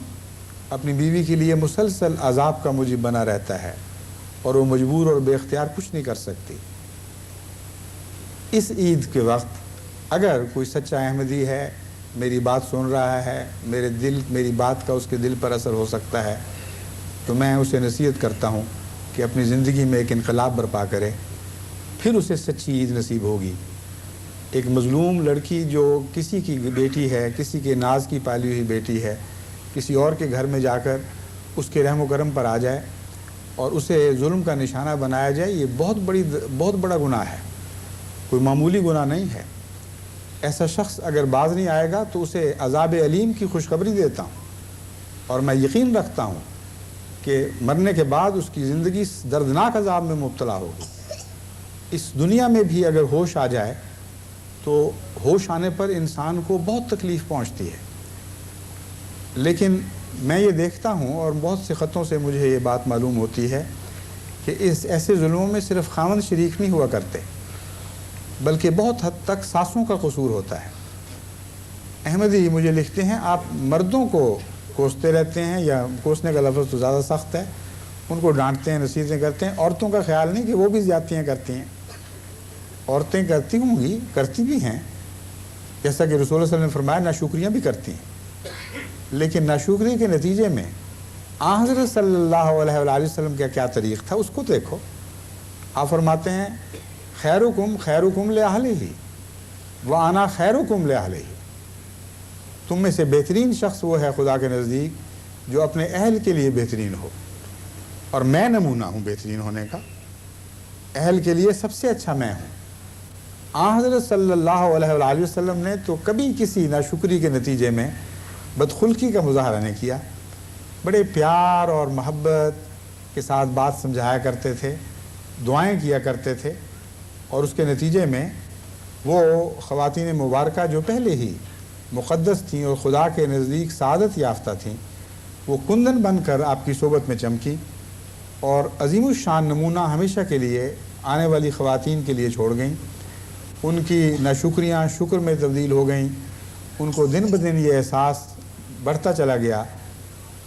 اپنی بیوی کے لیے مسلسل عذاب کا موجب بنا رہتا ہے، اور وہ مجبور اور بے اختیار کچھ نہیں کر سکتی۔ اس عید کے وقت اگر کوئی سچا احمدی ہے، میری بات سن رہا ہے، میری بات کا اس کے دل پر اثر ہو سکتا ہے، تو میں اسے نصیحت کرتا ہوں کہ اپنی زندگی میں ایک انقلاب برپا کرے، پھر اسے سچی عید نصیب ہوگی۔ ایک مظلوم لڑکی جو کسی کی بیٹی ہے، کسی کے ناز کی پالی ہوئی بیٹی ہے، کسی اور کے گھر میں جا کر اس کے رحم و کرم پر آ جائے اور اسے ظلم کا نشانہ بنایا جائے، یہ بہت بڑا گناہ ہے، کوئی معمولی گناہ نہیں ہے۔ ایسا شخص اگر باز نہیں آئے گا تو اسے عذاب علیم کی خوشخبری دیتا ہوں، اور میں یقین رکھتا ہوں کہ مرنے کے بعد اس کی زندگی دردناک عذاب میں مبتلا ہوگی۔ اس دنیا میں بھی اگر ہوش آ جائے تو ہوش آنے پر انسان کو بہت تکلیف پہنچتی ہے، لیکن میں یہ دیکھتا ہوں اور بہت سے خطوں سے مجھے یہ بات معلوم ہوتی ہے کہ اس ایسے ظلموں میں صرف خاوند شریک نہیں ہوا کرتے، بلکہ بہت حد تک ساسوں کا قصور ہوتا ہے۔ احمدی مجھے لکھتے ہیں آپ مردوں کو کوستے رہتے ہیں، یا کوسنے کا لفظ تو زیادہ سخت ہے، ان کو ڈانٹتے ہیں، نصیحتیں کرتے ہیں، عورتوں کا خیال نہیں کہ وہ بھی زیادتیاں کرتی ہیں۔ عورتیں کرتی ہوں گی، کرتی بھی ہیں، جیسا کہ رسول اللہ صلی اللہ علیہ وسلم نے فرمایا ناشکریاں بھی کرتی ہیں، لیکن ناشکری کے نتیجے میں حضرت صلی اللہ علیہ وآلہ وسلم کا کیا طریق تھا اس کو دیکھو۔ آپ فرماتے ہیں خیرکم خیرکم لأہلہ وانا خیرکم لأہلہ، تم میں سے بہترین شخص وہ ہے خدا کے نزدیک جو اپنے اہل کے لیے بہترین ہو، اور میں نمونہ ہوں بہترین ہونے کا، اہل کے لیے سب سے اچھا میں ہوں۔ حضرت صلی اللہ علیہ وآلہ وسلم نے تو کبھی کسی ناشکری کے نتیجے میں بدخلقی کا مظاہرہ نہیں کیا، بڑے پیار اور محبت کے ساتھ بات سمجھایا کرتے تھے، دعائیں کیا کرتے تھے، اور اس کے نتیجے میں وہ خواتین مبارکہ جو پہلے ہی مقدس تھیں اور خدا کے نزدیک سعادت یافتہ تھیں، وہ کندن بن کر آپ کی صحبت میں چمکی، اور عظیم الشان نمونہ ہمیشہ کے لیے آنے والی خواتین کے لیے چھوڑ گئیں۔ ان کی ناشکریاں شکر میں تبدیل ہو گئیں، ان کو دن بدن یہ احساس بڑھتا چلا گیا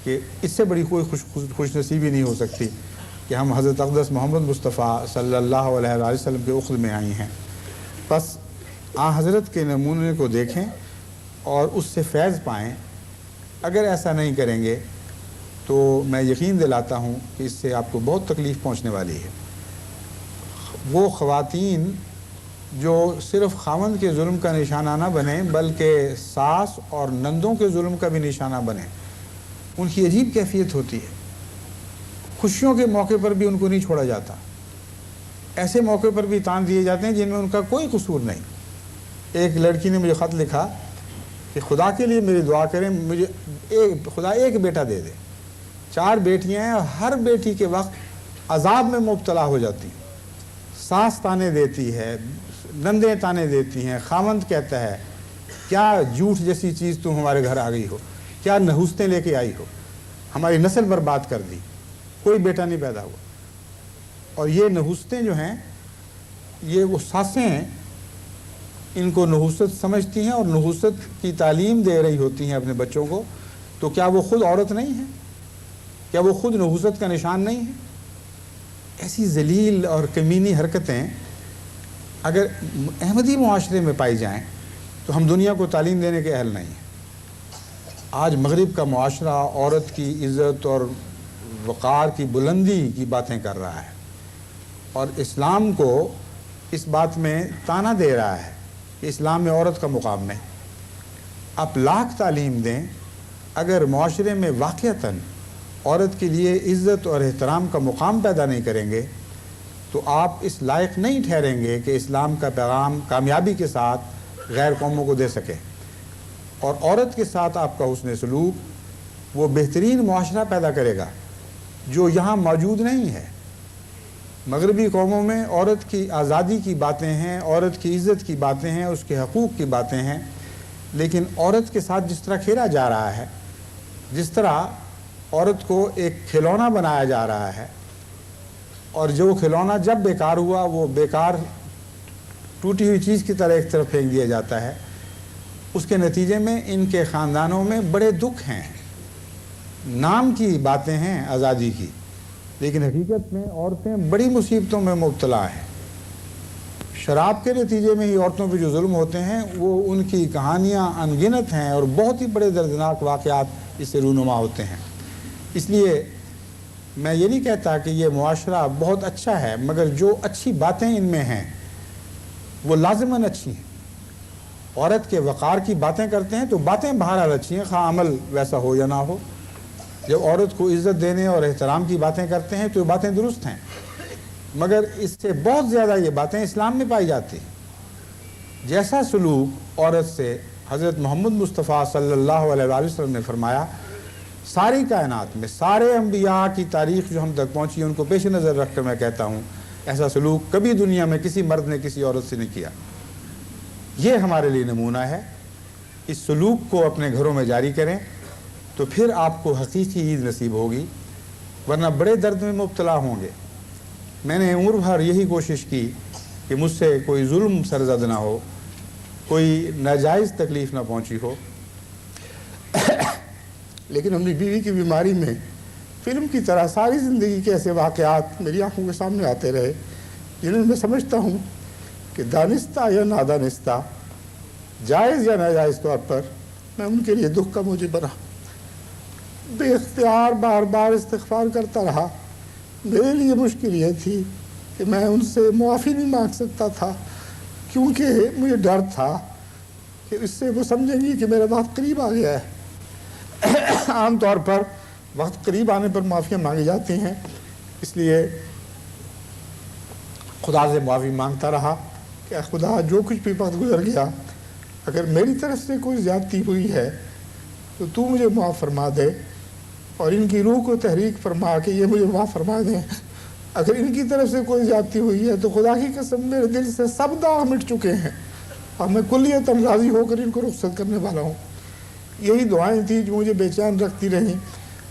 کہ اس سے بڑی کوئی خوش نصیبی نہیں ہو سکتی کہ ہم حضرت اقدس محمد مصطفیٰ صلی اللہ علیہ وآلہ وسلم کے عقد میں آئی ہیں۔ بس حضرت کے نمونے کو دیکھیں اور اس سے فیض پائیں۔ اگر ایسا نہیں کریں گے تو میں یقین دلاتا ہوں کہ اس سے آپ کو بہت تکلیف پہنچنے والی ہے۔ وہ خواتین جو صرف خاوند کے ظلم کا نشانہ نہ بنیں بلکہ ساس اور نندوں کے ظلم کا بھی نشانہ بنیں، ان کی عجیب کیفیت ہوتی ہے۔ خوشیوں کے موقع پر بھی ان کو نہیں چھوڑا جاتا، ایسے موقع پر بھی تان دیے جاتے ہیں جن میں ان کا کوئی قصور نہیں۔ ایک لڑکی نے مجھے خط لکھا کہ خدا کے لیے میری دعا کریں، مجھے خدا ایک بیٹا دے دے۔ 4 بیٹیاں ہیں، ہر بیٹی کے وقت عذاب میں مبتلا ہو جاتی، ساس تانے دیتی ہے، نندیں تانے دیتی ہیں، خاوند کہتا ہے کیا جھوٹ جیسی چیز تم ہمارے گھر آ گئی ہو، کیا نحوستیں لے کے آئی ہو، ہماری نسل برباد کر دی، کوئی بیٹا نہیں پیدا ہوا۔ اور یہ نحوستیں جو ہیں یہ وہ ساسیں ہیں، ان کو نحوست سمجھتی ہیں اور نحوست کی تعلیم دے رہی ہوتی ہیں اپنے بچوں کو، تو کیا وہ خود عورت نہیں ہے؟ کیا وہ خود نحوست کا نشان نہیں ہے؟ ایسی ذلیل اور کمینی حرکتیں اگر احمدی معاشرے میں پائی جائیں تو ہم دنیا کو تعلیم دینے کے اہل نہیں ہیں۔ آج مغرب کا معاشرہ عورت کی عزت اور وقار کی بلندی کی باتیں کر رہا ہے، اور اسلام کو اس بات میں طعنہ دے رہا ہے کہ اسلام میں عورت کا مقام نہیں۔ آپ لاکھ تعلیم دیں، اگر معاشرے میں واقعتاً عورت کے لیے عزت اور احترام کا مقام پیدا نہیں کریں گے تو آپ اس لائق نہیں ٹھہریں گے کہ اسلام کا پیغام کامیابی کے ساتھ غیر قوموں کو دے سکیں۔ اور عورت کے ساتھ آپ کا حسن سلوک وہ بہترین معاشرہ پیدا کرے گا جو یہاں موجود نہیں ہے۔ مغربی قوموں میں عورت کی آزادی کی باتیں ہیں، عورت کی عزت کی باتیں ہیں، اس کے حقوق کی باتیں ہیں، لیکن عورت کے ساتھ جس طرح کھیلا جا رہا ہے، جس طرح عورت کو ایک کھلونا بنایا جا رہا ہے، اور جو کھلونا جب بیکار ہوا وہ بیکار ٹوٹی ہوئی چیز کی طرح ایک طرف پھینک دیا جاتا ہے، اس کے نتیجے میں ان کے خاندانوں میں بڑے دکھ ہیں۔ نام کی باتیں ہیں آزادی کی، لیکن حقیقت میں عورتیں بڑی مصیبتوں میں مبتلا ہیں۔ شراب کے نتیجے میں ہی عورتوں پہ جو ظلم ہوتے ہیں وہ ان کی کہانیاں ان گنت ہیں، اور بہت ہی بڑے دردناک واقعات اس سے رونما ہوتے ہیں۔ اس لیے میں یہ نہیں کہتا کہ یہ معاشرہ بہت اچھا ہے، مگر جو اچھی باتیں ان میں ہیں وہ لازماً اچھی ہیں۔ عورت کے وقار کی باتیں کرتے ہیں تو باتیں بہرحال اچھی ہیں، خواہ عمل ویسا ہو یا نہ ہو۔ جب عورت کو عزت دینے اور احترام کی باتیں کرتے ہیں تو یہ باتیں درست ہیں، مگر اس سے بہت زیادہ یہ باتیں اسلام میں پائی جاتی ہیں۔ جیسا سلوک عورت سے حضرت محمد مصطفیٰ صلی اللہ علیہ وآلہ وسلم نے فرمایا، ساری کائنات میں سارے انبیاء کی تاریخ جو ہم تک پہنچی ہے ان کو پیش نظر رکھ کر میں کہتا ہوں ایسا سلوک کبھی دنیا میں کسی مرد نے کسی عورت سے نہیں کیا۔ یہ ہمارے لیے نمونہ ہے۔ اس سلوک کو اپنے گھروں میں جاری کریں تو پھر آپ کو حقیقی عید نصیب ہوگی، ورنہ بڑے درد میں مبتلا ہوں گے۔ میں نے عمر بھر یہی کوشش کی کہ مجھ سے کوئی ظلم سرزد نہ ہو، کوئی ناجائز تکلیف نہ پہنچی ہو، لیکن اپنی بیوی کی بیماری میں فلم کی طرح ساری زندگی کے ایسے واقعات میری آنکھوں کے سامنے آتے رہے جنہیں میں سمجھتا ہوں کہ دانستہ یا نادانستہ، جائز یا ناجائز طور پر میں ان کے لیے دکھ کا موجب بنا۔ بے اختیار بار بار استغفار کرتا رہا۔ میرے لیے مشکل یہ تھی کہ میں ان سے معافی نہیں مانگ سکتا تھا، کیونکہ مجھے ڈر تھا کہ اس سے وہ سمجھیں گی کہ میرا وقت قریب آ گیا ہے۔ عام طور پر وقت قریب آنے پر معافیاں مانگی جاتی ہیں، اس لیے خدا سے معافی مانگتا رہا کہ خدا جو کچھ بھی وقت گزر گیا، اگر میری طرف سے کوئی زیادتی ہوئی ہے تو مجھے معاف فرما دے، اور ان کی روح کو تحریک فرما کہ یہ مجھے معاف فرما دیں۔ اگر ان کی طرف سے کوئی زیادتی ہوئی ہے تو خدا کی قسم میرے دل سے سب داغ مٹ چکے ہیں اور میں کلیتاً راضی ہو کر ان کو رخصت کرنے والا ہوں۔ یہی دعائیں تھیں جو مجھے بے چین رکھتی رہیں،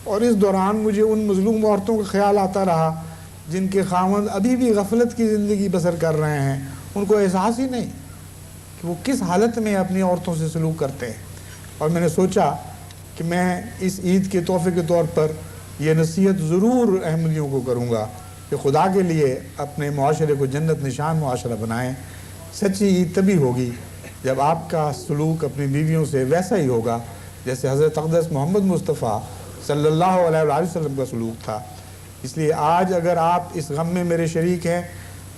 اور اس دوران مجھے ان مظلوم عورتوں کا خیال آتا رہا جن کے خاوند ابھی بھی غفلت کی زندگی بسر کر رہے ہیں، ان کو احساس ہی نہیں کہ وہ کس حالت میں اپنی عورتوں سے سلوک کرتے ہیں۔ اور میں نے سوچا کہ میں اس عید کے تحفے کے طور پر یہ نصیحت ضرور احمدیوں کو کروں گا کہ خدا کے لیے اپنے معاشرے کو جنت نشان معاشرہ بنائیں۔ سچی عید تبھی ہوگی جب آپ کا سلوک اپنی بیویوں سے ویسا ہی ہوگا جیسے حضرت اقدس محمد مصطفیٰ صلی اللہ علیہ وآلہ وسلم کا سلوک تھا۔ اس لیے آج اگر آپ اس غم میں میرے شریک ہیں،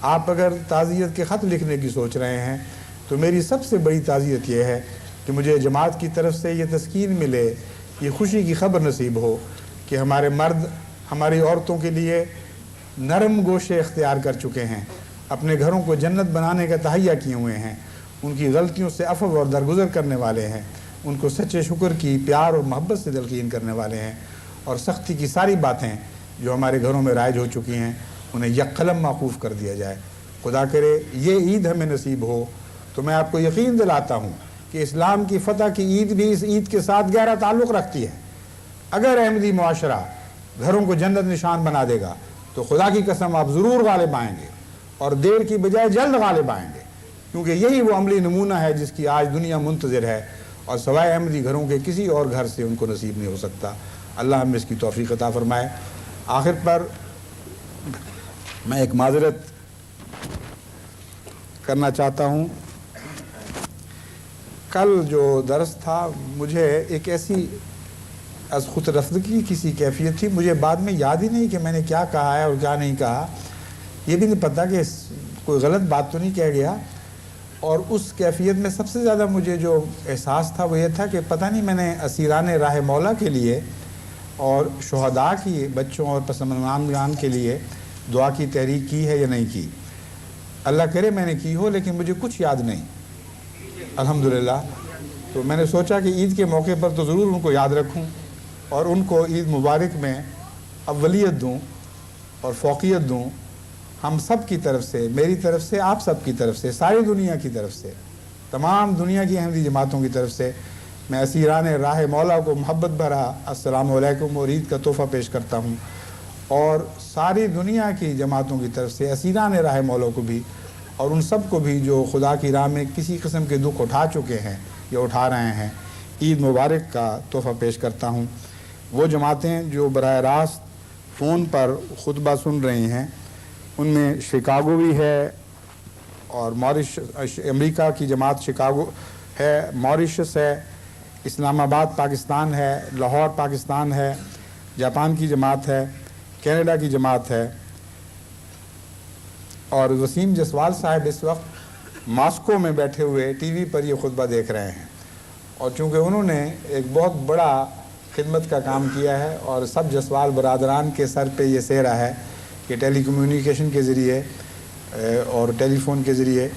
آپ اگر تعزیت کے خط لکھنے کی سوچ رہے ہیں، تو میری سب سے بڑی تعزیت یہ ہے کہ مجھے جماعت کی طرف سے یہ تسکین ملے، یہ خوشی کی خبر نصیب ہو کہ ہمارے مرد ہماری عورتوں کے لیے نرم گوشے اختیار کر چکے ہیں، اپنے گھروں کو جنت بنانے کا تہیہ کیے ہوئے ہیں، ان کی غلطیوں سے عفو اور درگزر کرنے والے ہیں، ان کو سچے شکر کی پیار اور محبت سے تلقین کرنے والے ہیں، اور سختی کی ساری باتیں جو ہمارے گھروں میں رائج ہو چکی ہیں انہیں یک قلم موقوف کر دیا جائے۔ خدا کرے یہ عید ہمیں نصیب ہو تو میں آپ کو یقین دلاتا ہوں کہ اسلام کی فتح کی عید بھی اس عید کے ساتھ گہرا تعلق رکھتی ہے۔ اگر احمدی معاشرہ گھروں کو جنت نشان بنا دے گا تو خدا کی قسم آپ ضرور غالب آئیں گے، اور دیر کی بجائے جلد غالب آئیں گے، کیونکہ یہی وہ عملی نمونہ ہے جس کی آج دنیا منتظر ہے، اور سوائے احمدی گھروں کے کسی اور گھر سے ان کو نصیب نہیں ہو سکتا۔ اللہ ہمیں اس کی توفیق عطا فرمائے۔ آخر پر میں ایک معذرت کرنا چاہتا ہوں۔ کل جو درس تھا مجھے ایک ایسی از خود رفضگی کسی کیفیت تھی، مجھے بعد میں یاد ہی نہیں کہ میں نے کیا کہا ہے اور کیا نہیں کہا، یہ بھی نہیں پتہ کہ کوئی غلط بات تو نہیں کہہ گیا۔ اور اس کیفیت میں سب سے زیادہ مجھے جو احساس تھا وہ یہ تھا کہ پتہ نہیں میں نے اسیران راہ مولا کے لیے اور شہداء کی بچوں اور پسماندگان کے لیے دعا کی تحریک کی ہے یا نہیں کی۔ اللہ کرے میں نے کی ہو، لیکن مجھے کچھ یاد نہیں الحمدللہ۔ تو میں نے سوچا کہ عید کے موقع پر تو ضرور ان کو یاد رکھوں اور ان کو عید مبارک میں اولیت دوں اور فوقیت دوں، ہم سب کی طرف سے، میری طرف سے، آپ سب کی طرف سے، ساری دنیا کی طرف سے، تمام دنیا کی احمدی جماعتوں کی طرف سے میں اسیران راہ مولا کو محبت بھرا السلام علیکم اور عید کا تحفہ پیش کرتا ہوں، اور ساری دنیا کی جماعتوں کی طرف سے اسیران راہ مولا کو بھی، اور ان سب کو بھی جو خدا کی راہ میں کسی قسم کے دکھ اٹھا چکے ہیں یا اٹھا رہے ہیں، عید مبارک کا تحفہ پیش کرتا ہوں۔ وہ جماعتیں جو براہ راست فون پر خطبہ سن رہی ہیں، ان میں شکاگو بھی ہے، اور امریکہ کی جماعت شکاگو ہے، موریشس ہے، اسلام آباد پاکستان ہے، لاہور پاکستان ہے، جاپان کی جماعت ہے، کینیڈا کی جماعت ہے، اور وسیم جسوال صاحب اس وقت ماسکو میں بیٹھے ہوئے ٹی وی پر یہ خطبہ دیکھ رہے ہیں، اور چونکہ انہوں نے ایک بہت بڑا خدمت کا کام کیا ہے، اور سب جسوال برادران کے سر پہ یہ سہرا ہے کہ ٹیلی کمیونیکیشن کے ذریعے اور ٹیلی فون کے ذریعے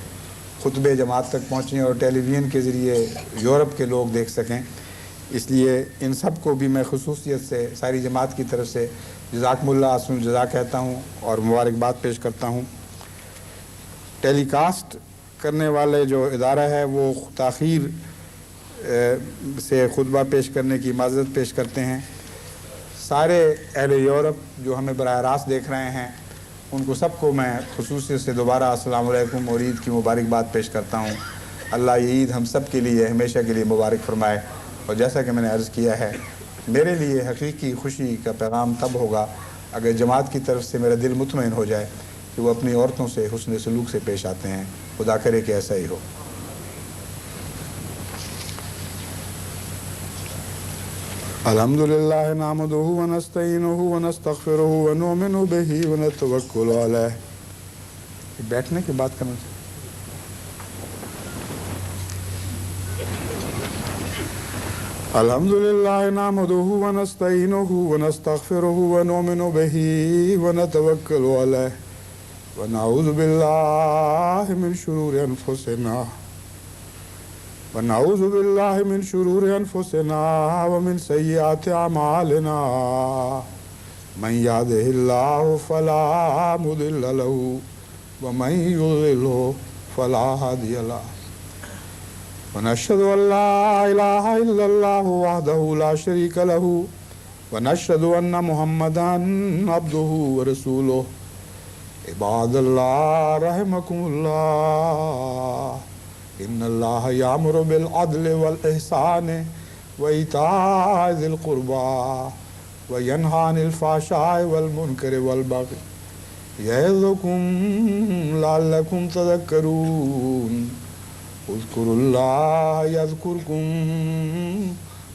خطبے جماعت تک پہنچیں اور ٹیلی ویژن کے ذریعے یورپ کے لوگ دیکھ سکیں. اس لیے ان سب کو بھی میں خصوصیت سے ساری جماعت کی طرف سے جزاکم اللہ احسن الجزا کہتا ہوں اور مبارکباد پیش کرتا ہوں. ٹیلی کاسٹ کرنے والے جو ادارہ ہے وہ تاخیر سے خطبہ پیش کرنے کی معذرت پیش کرتے ہیں. سارے اہل یورپ جو ہمیں براہ راست دیکھ رہے ہیں ان کو سب کو میں خصوصیت سے دوبارہ السلام علیکم اور عید کی مبارکباد پیش کرتا ہوں. اللہ یہ عید ہم سب کے لیے ہمیشہ کے لیے مبارک فرمائے. اور جیسا کہ میں نے عرض کیا ہے میرے لیے حقیقی خوشی کا پیغام تب ہوگا اگر جماعت کی طرف سے میرا دل مطمئن ہو جائے کہ وہ اپنی عورتوں سے حسن سلوک سے پیش آتے ہیں. خدا کرے کہ ایسا ہی ہو. الحمدللہ نحمدہ ونستعینہ ونستغفرہ ونؤمن بہ ونتوکل علیہ. بیٹھنے کی بات کرنا چاہیے. الحمدللہ نحمدہ ونستعینہ ونستغفرہ ونؤمن بہ ونتوکل علیہ ونعوذ باللہ من شرور انفسنا ومن سیئات اعمالنا من یہدہ اللہ فلا مضل لہ ومن یضللہ فلا ہادی لہ ونشہد ان لا الہ الا اللہ وحدہ لا شریک لہ ونشہد ان محمدا عبدہ ورسولہ. عباد اللہ رحمکم اللہ ان اللہ یامر بالعدل والاحسان وایتاء ذی القربى وینہی عن الفحشاء والمنکر والبغی یعظکم لعلکم تذکرون. اذکروا اللہ یذکرکم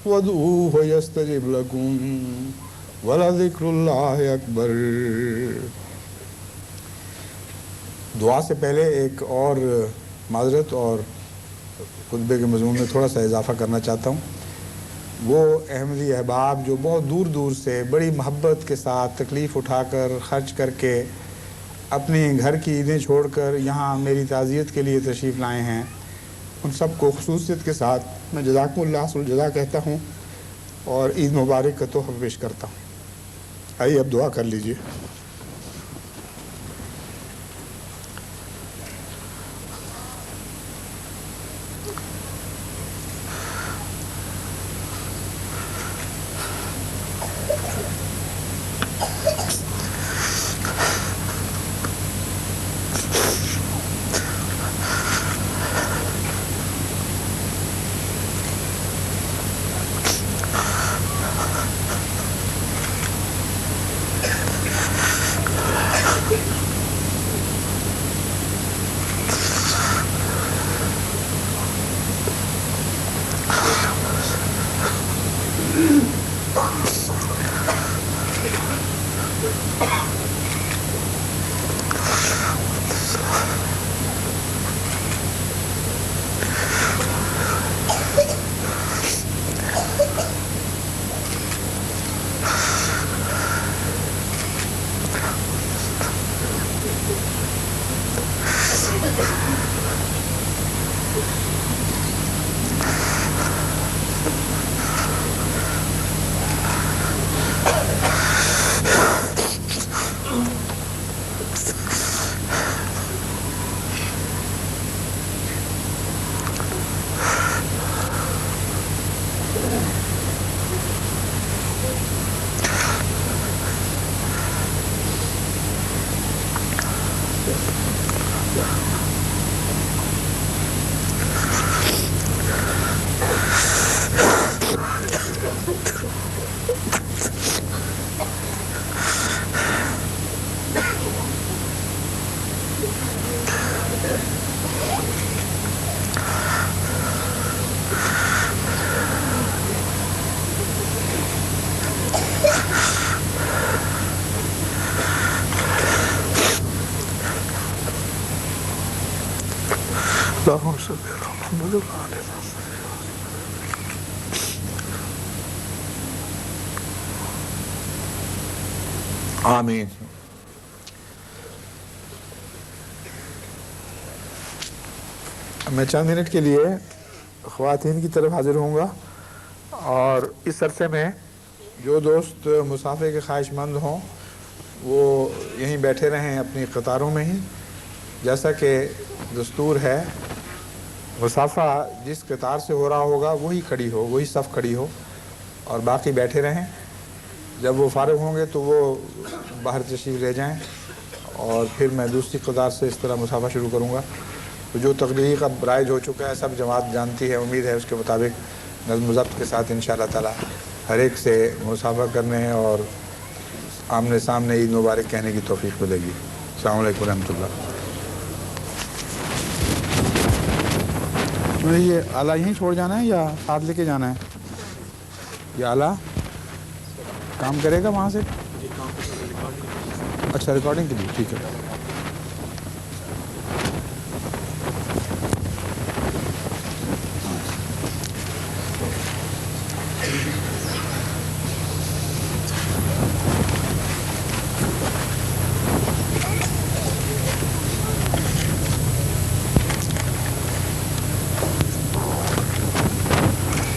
وادعوہ یستجب لکم ولذکر اللہ اکبر. دعا سے پہلے ایک اور معذرت اور خطبے کے مضمون میں تھوڑا سا اضافہ کرنا چاہتا ہوں. وہ احمدی احباب جو بہت دور دور سے بڑی محبت کے ساتھ تکلیف اٹھا کر خرچ کر کے اپنی گھر کی عیدیں چھوڑ کر یہاں میری تعزیت کے لیے تشریف لائے ہیں ان سب کو خصوصیت کے ساتھ میں جزاکم اللہ احسن الجزا کہتا ہوں اور عید مبارک کا تحفہ پیش کرتا ہوں. آئیے اب دعا کر لیجیے. اللهم صل على محمد وعلى آله آمین. میں چند منٹ کے لیے خواتین کی طرف حاضر ہوں گا، اور اس عرصے میں جو دوست مصافحے کے خواہش مند ہوں وہ یہیں بیٹھے رہیں اپنی قطاروں میں ہی، جیسا کہ دستور ہے مصافحہ جس قطار سے ہو رہا ہوگا وہی کھڑی ہو، وہی صف کھڑی ہو، اور باقی بیٹھے رہیں۔ جب وہ فارغ ہوں گے تو وہ باہر تشریف لے جائیں، اور پھر میں دوسری قطار سے اس طرح مصافحہ شروع کروں گا۔ تو جو تقریر اب رائج ہو چکا ہے سب جماعت جانتی ہے، امید ہے اس کے مطابق نظم و ضبط کے ساتھ انشاءاللہ تعالی ہر ایک سے مصافحہ کرنے اور آمنے سامنے عید مبارک کہنے کی توفیق ملے گی۔ السلام علیکم ورحمۃ اللہ۔ یہ آلہ یہیں چھوڑ جانا ہے یا ساتھ لے کے جانا ہے؟ یہ آلہ کام کرے گا وہاں سے؟ اچھا، ریکارڈنگ کے لیے ٹھیک ہے۔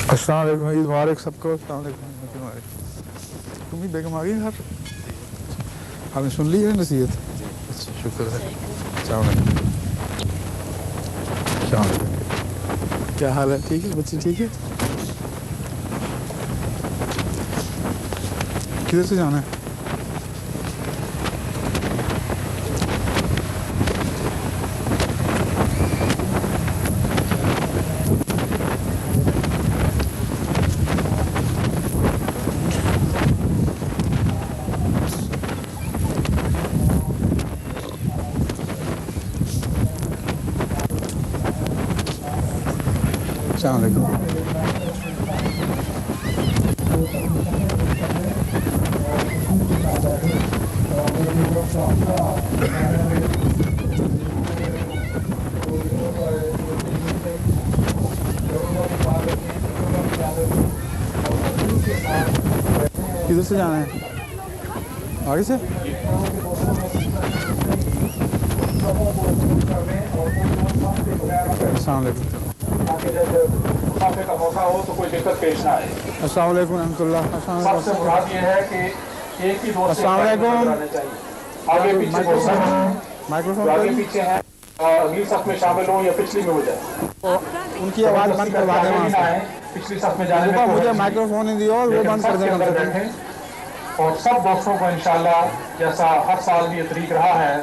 السلام علیکم، عید مبارک سب کو۔ السلام علیکم۔ تم بھی بیگم آ گئی گھر؟ آپ نے سن لی ہے نصیحت؟ اچھا، شکر ہے۔ السلام علیکم۔ السلام علیکم۔ کیا حال ہے؟ ٹھیک ہے بچے؟ ٹھیک ہے۔ کدھر سے جانا ہے؟ السلام علیکم۔ کدھر سے جانا ہے؟ آگے سے؟ السلام علیکم۔ مسافے کا موقع ہو تو کوئی دقت پیش نہ آئے۔ السلام علیکم ورحمۃ اللہ۔ سب سے مراد یہ ہے کہ ایک ہی دوست السلام علیکم۔ آگے پیچھے مائکرو فون آگے پیچھے ہیں، اگلی صف میں شامل ہو یا پچھلی میں ہو جائے، ان کی آواز بند کروا دیں وہاں سے۔ پچھلی صف میں جانے میں مجھے مائکرو فون نہیں دیا اور وہ بند کر دیں۔ بیٹھیں اور سب دوستوں کو انشاءاللہ جیسا ہر سال بھی یہ طریق رہا ہے،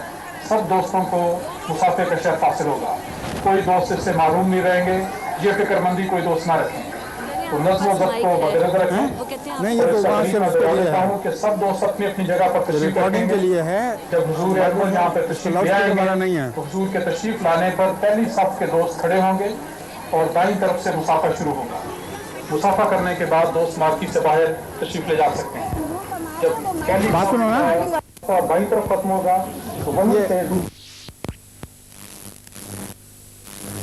سب دوستوں کو مسافے کا شرف حاصل ہوگا، کوئی دوست اس سے معروم نہیں رہیں گے، یہ فکر مندی کوئی دوست نہ رکھیں۔ تو نظم و ضبط کو مدنظر رکھیں۔ نہیں، یہ پروگرام صرف اس کے لیے ہے، کہ سب دوست اپنی اپنی جگہ پر تشریف ریکارڈنگ کے لیے ہے۔ جب حضور اکبر یہاں پہ تشریف لے آئیں گے تو حضور کے تشریف لانے پر پہلی صف کے دوست کھڑے ہوں گے اور دائیں طرف سے مسافہ شروع ہوگا۔ مسافہ کرنے کے بعد دوست مارکیٹ سے باہر تشریف لے جا سکتے ہیں۔ جب پہلی اور بائیں طرف ختم ہوگا تو وہیں سے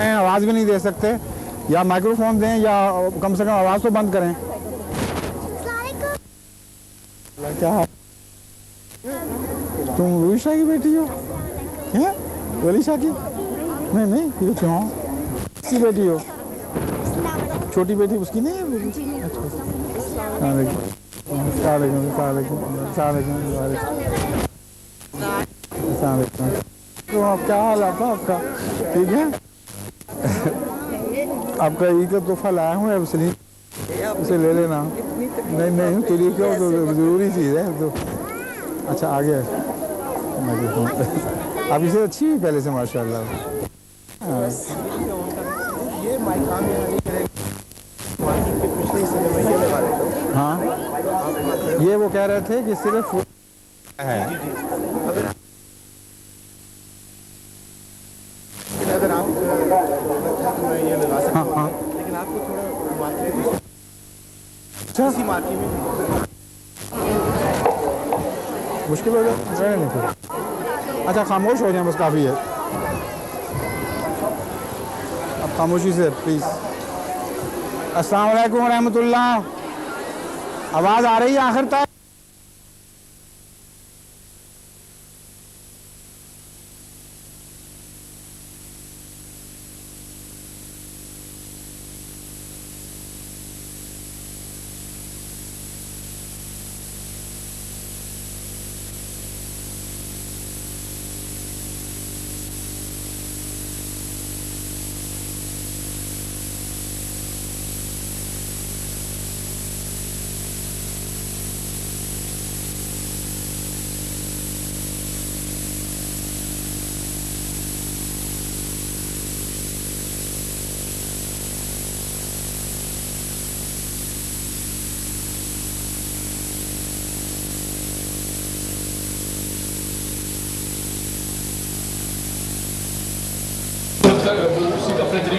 آواز بھی نہیں دے سکتے، یا مائکرو فون دیں یا کم سے کم آواز تو بند کریں۔ کیا تم روی شاہ کی بیٹی ہو؟ ولی شاہ کی؟ نہیں، یہ کیوں اس کی بیٹی ہو؟ چھوٹی بیٹی اس کی نہیں ہے؟ السلام علیکم۔ السلام علیکم۔ السلام علیکم۔ السلام علیکم۔ السلام علیکم۔ تو آپ کیا حال ہے آپ کا؟ ٹھیک ہے؟ آپ کا عید کا تحفہ لایا ہوں، اس لیے اسے لے لینا۔ نہیں تو یہ کیوں، تو ضروری چیز ہے تو۔ اچھا آگے آپ اسے اچھی ہوئی پہلے سے ماشاء اللہ۔ ہاں، یہ وہ کہہ رہے تھے کہ صرف ہے۔ ہاں لیکن آپ کو تھوڑا مشکل ہو جائے نہیں پھر۔ اچھا خاموش ہو جائیں بس، کافی ہے۔ اب خاموشی سے پلیز۔ السلام علیکم ورحمۃ اللہ۔ آواز آ رہی ہے آخر تک؟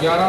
11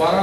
12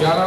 11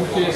UK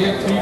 A3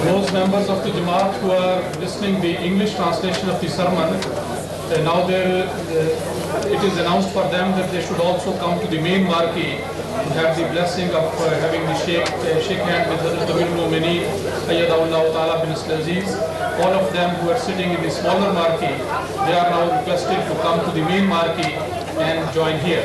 Those members of the Jamaat who are listening the English translation of the sermon, now it is announced for them that they should also come to the main marquee to have the blessing of having the shake hand with Hazrat Amir al-Mu'mineen Ayyadahullah Ta'ala bin Aziz. All of them who are sitting in the smaller marquee, they are now requested to come to the main marquee and join here.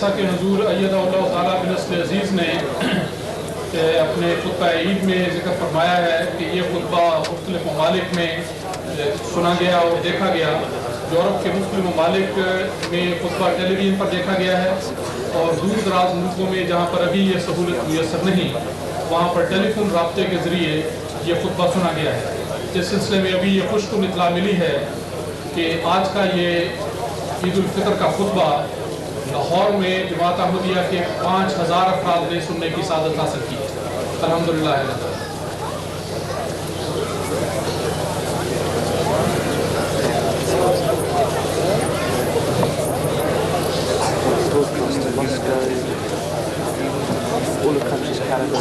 جیسا کہ حضور ایدہ اللہ تعالیٰ بنصر عزیز نے اپنے خطبہ عید میں ذکر فرمایا ہے کہ یہ خطبہ مختلف ممالک میں سنا گیا اور دیکھا گیا. یورپ کے مختلف ممالک میں خطبہ ٹیلی ویژن پر دیکھا گیا ہے اور دور دراز ملکوں میں جہاں پر ابھی یہ سہولت میسر نہیں وہاں پر ٹیلی فون رابطے کے ذریعے یہ خطبہ سنا گیا ہے. اس سلسلے میں ابھی یہ خوش کن اطلاع ملی ہے کہ آج کا یہ عید الفطر کا خطبہ لاہور میں جماعت احمدیہ کے 5000 افراد نے سننے کی سعادت حاصل کی. الحمدللہ. All the countries, Canada,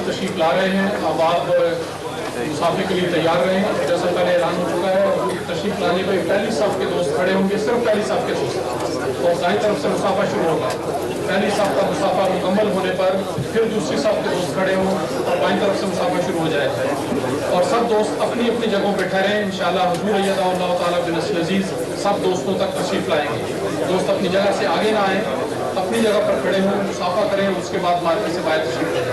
تشریف لا رہے ہیں. اب آپ مسافر کے لیے تیار رہے ہیں. جیسا پہلے اعلان ہو چکا ہے اور تشریف لانے پہ پہلی صف کے دوست کھڑے ہوں گے, صرف پہلی صف کے دوست, اور دائیں طرف سے مسافہ شروع ہوگا. پہلی صف کا مسافہ مکمل ہونے پر پھر دوسری صف کے دوست کھڑے ہوں اور بائیں طرف سے مسافہ شروع ہو جائے اور سب دوست اپنی اپنی جگہوں پہ ٹھہریں. انشاءاللہ حضور ایدہ اللہ تعالیٰ بنصر عزیز سب دوستوں تک تشریف لائیں گے. دوست اپنی جگہ سے آگے نہ آئیں, اپنی جگہ پر کھڑے ہوں, مسافہ کریں, اس کے بعد مارکیٹ سے باہر تشریف لائیں.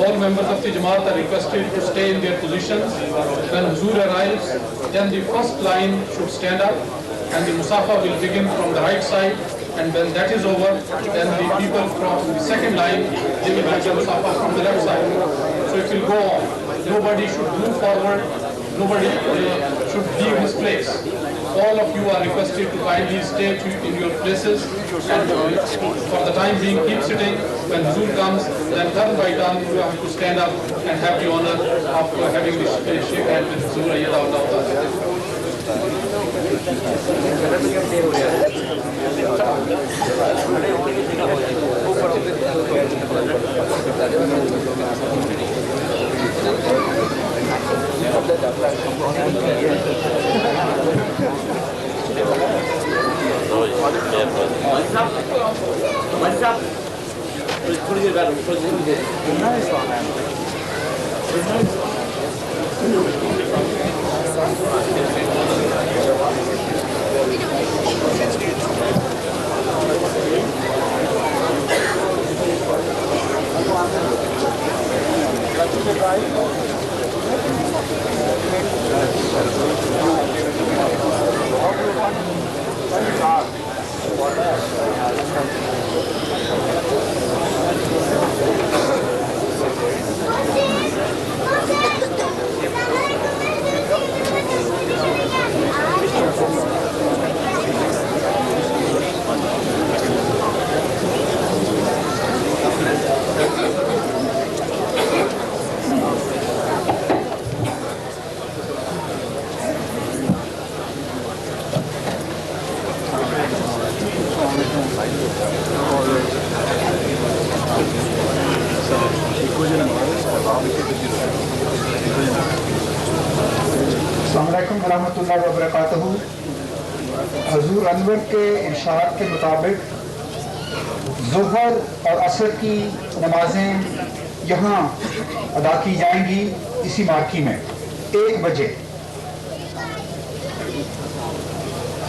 All members of the Jamaat are requested to stay in their positions. When Huzur arrives, then the first line should stand up and the Musafa will begin from the right side, and when that is over, then the people from the second line, they will have the Musafa from the left side. So it will go on. Nobody should move forward, nobody should leave his place. All of you are requested to kindly stay in your places and for the time being keep sitting. When Huzur comes, then turn by turn you have to stand up and have the honor of having the shake hand with Huzur Ayyadah Allah Ta'ala. السلام علیکم ورحمۃ اللہ وبرکاتہ. حضور انور کے ارشاد کے مطابق ظہر اور عصر کی نمازیں یہاں ادا کی جائیں گی اسی مارکی میں 1 بجے.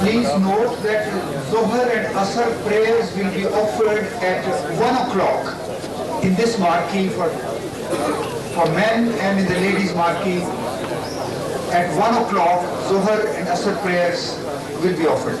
Please note that Zohar and Asr prayers will be offered at 1 o'clock in this marquee for men and in the ladies marquee. At 1 o'clock, Zohar and Asr prayers will be offered.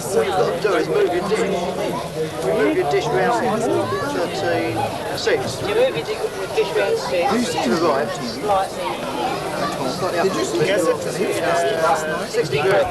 What you've got to do is move your dish. Move your dish round 13, 6. You move your dish round 6. To the right. Did you guess it? 60 grand.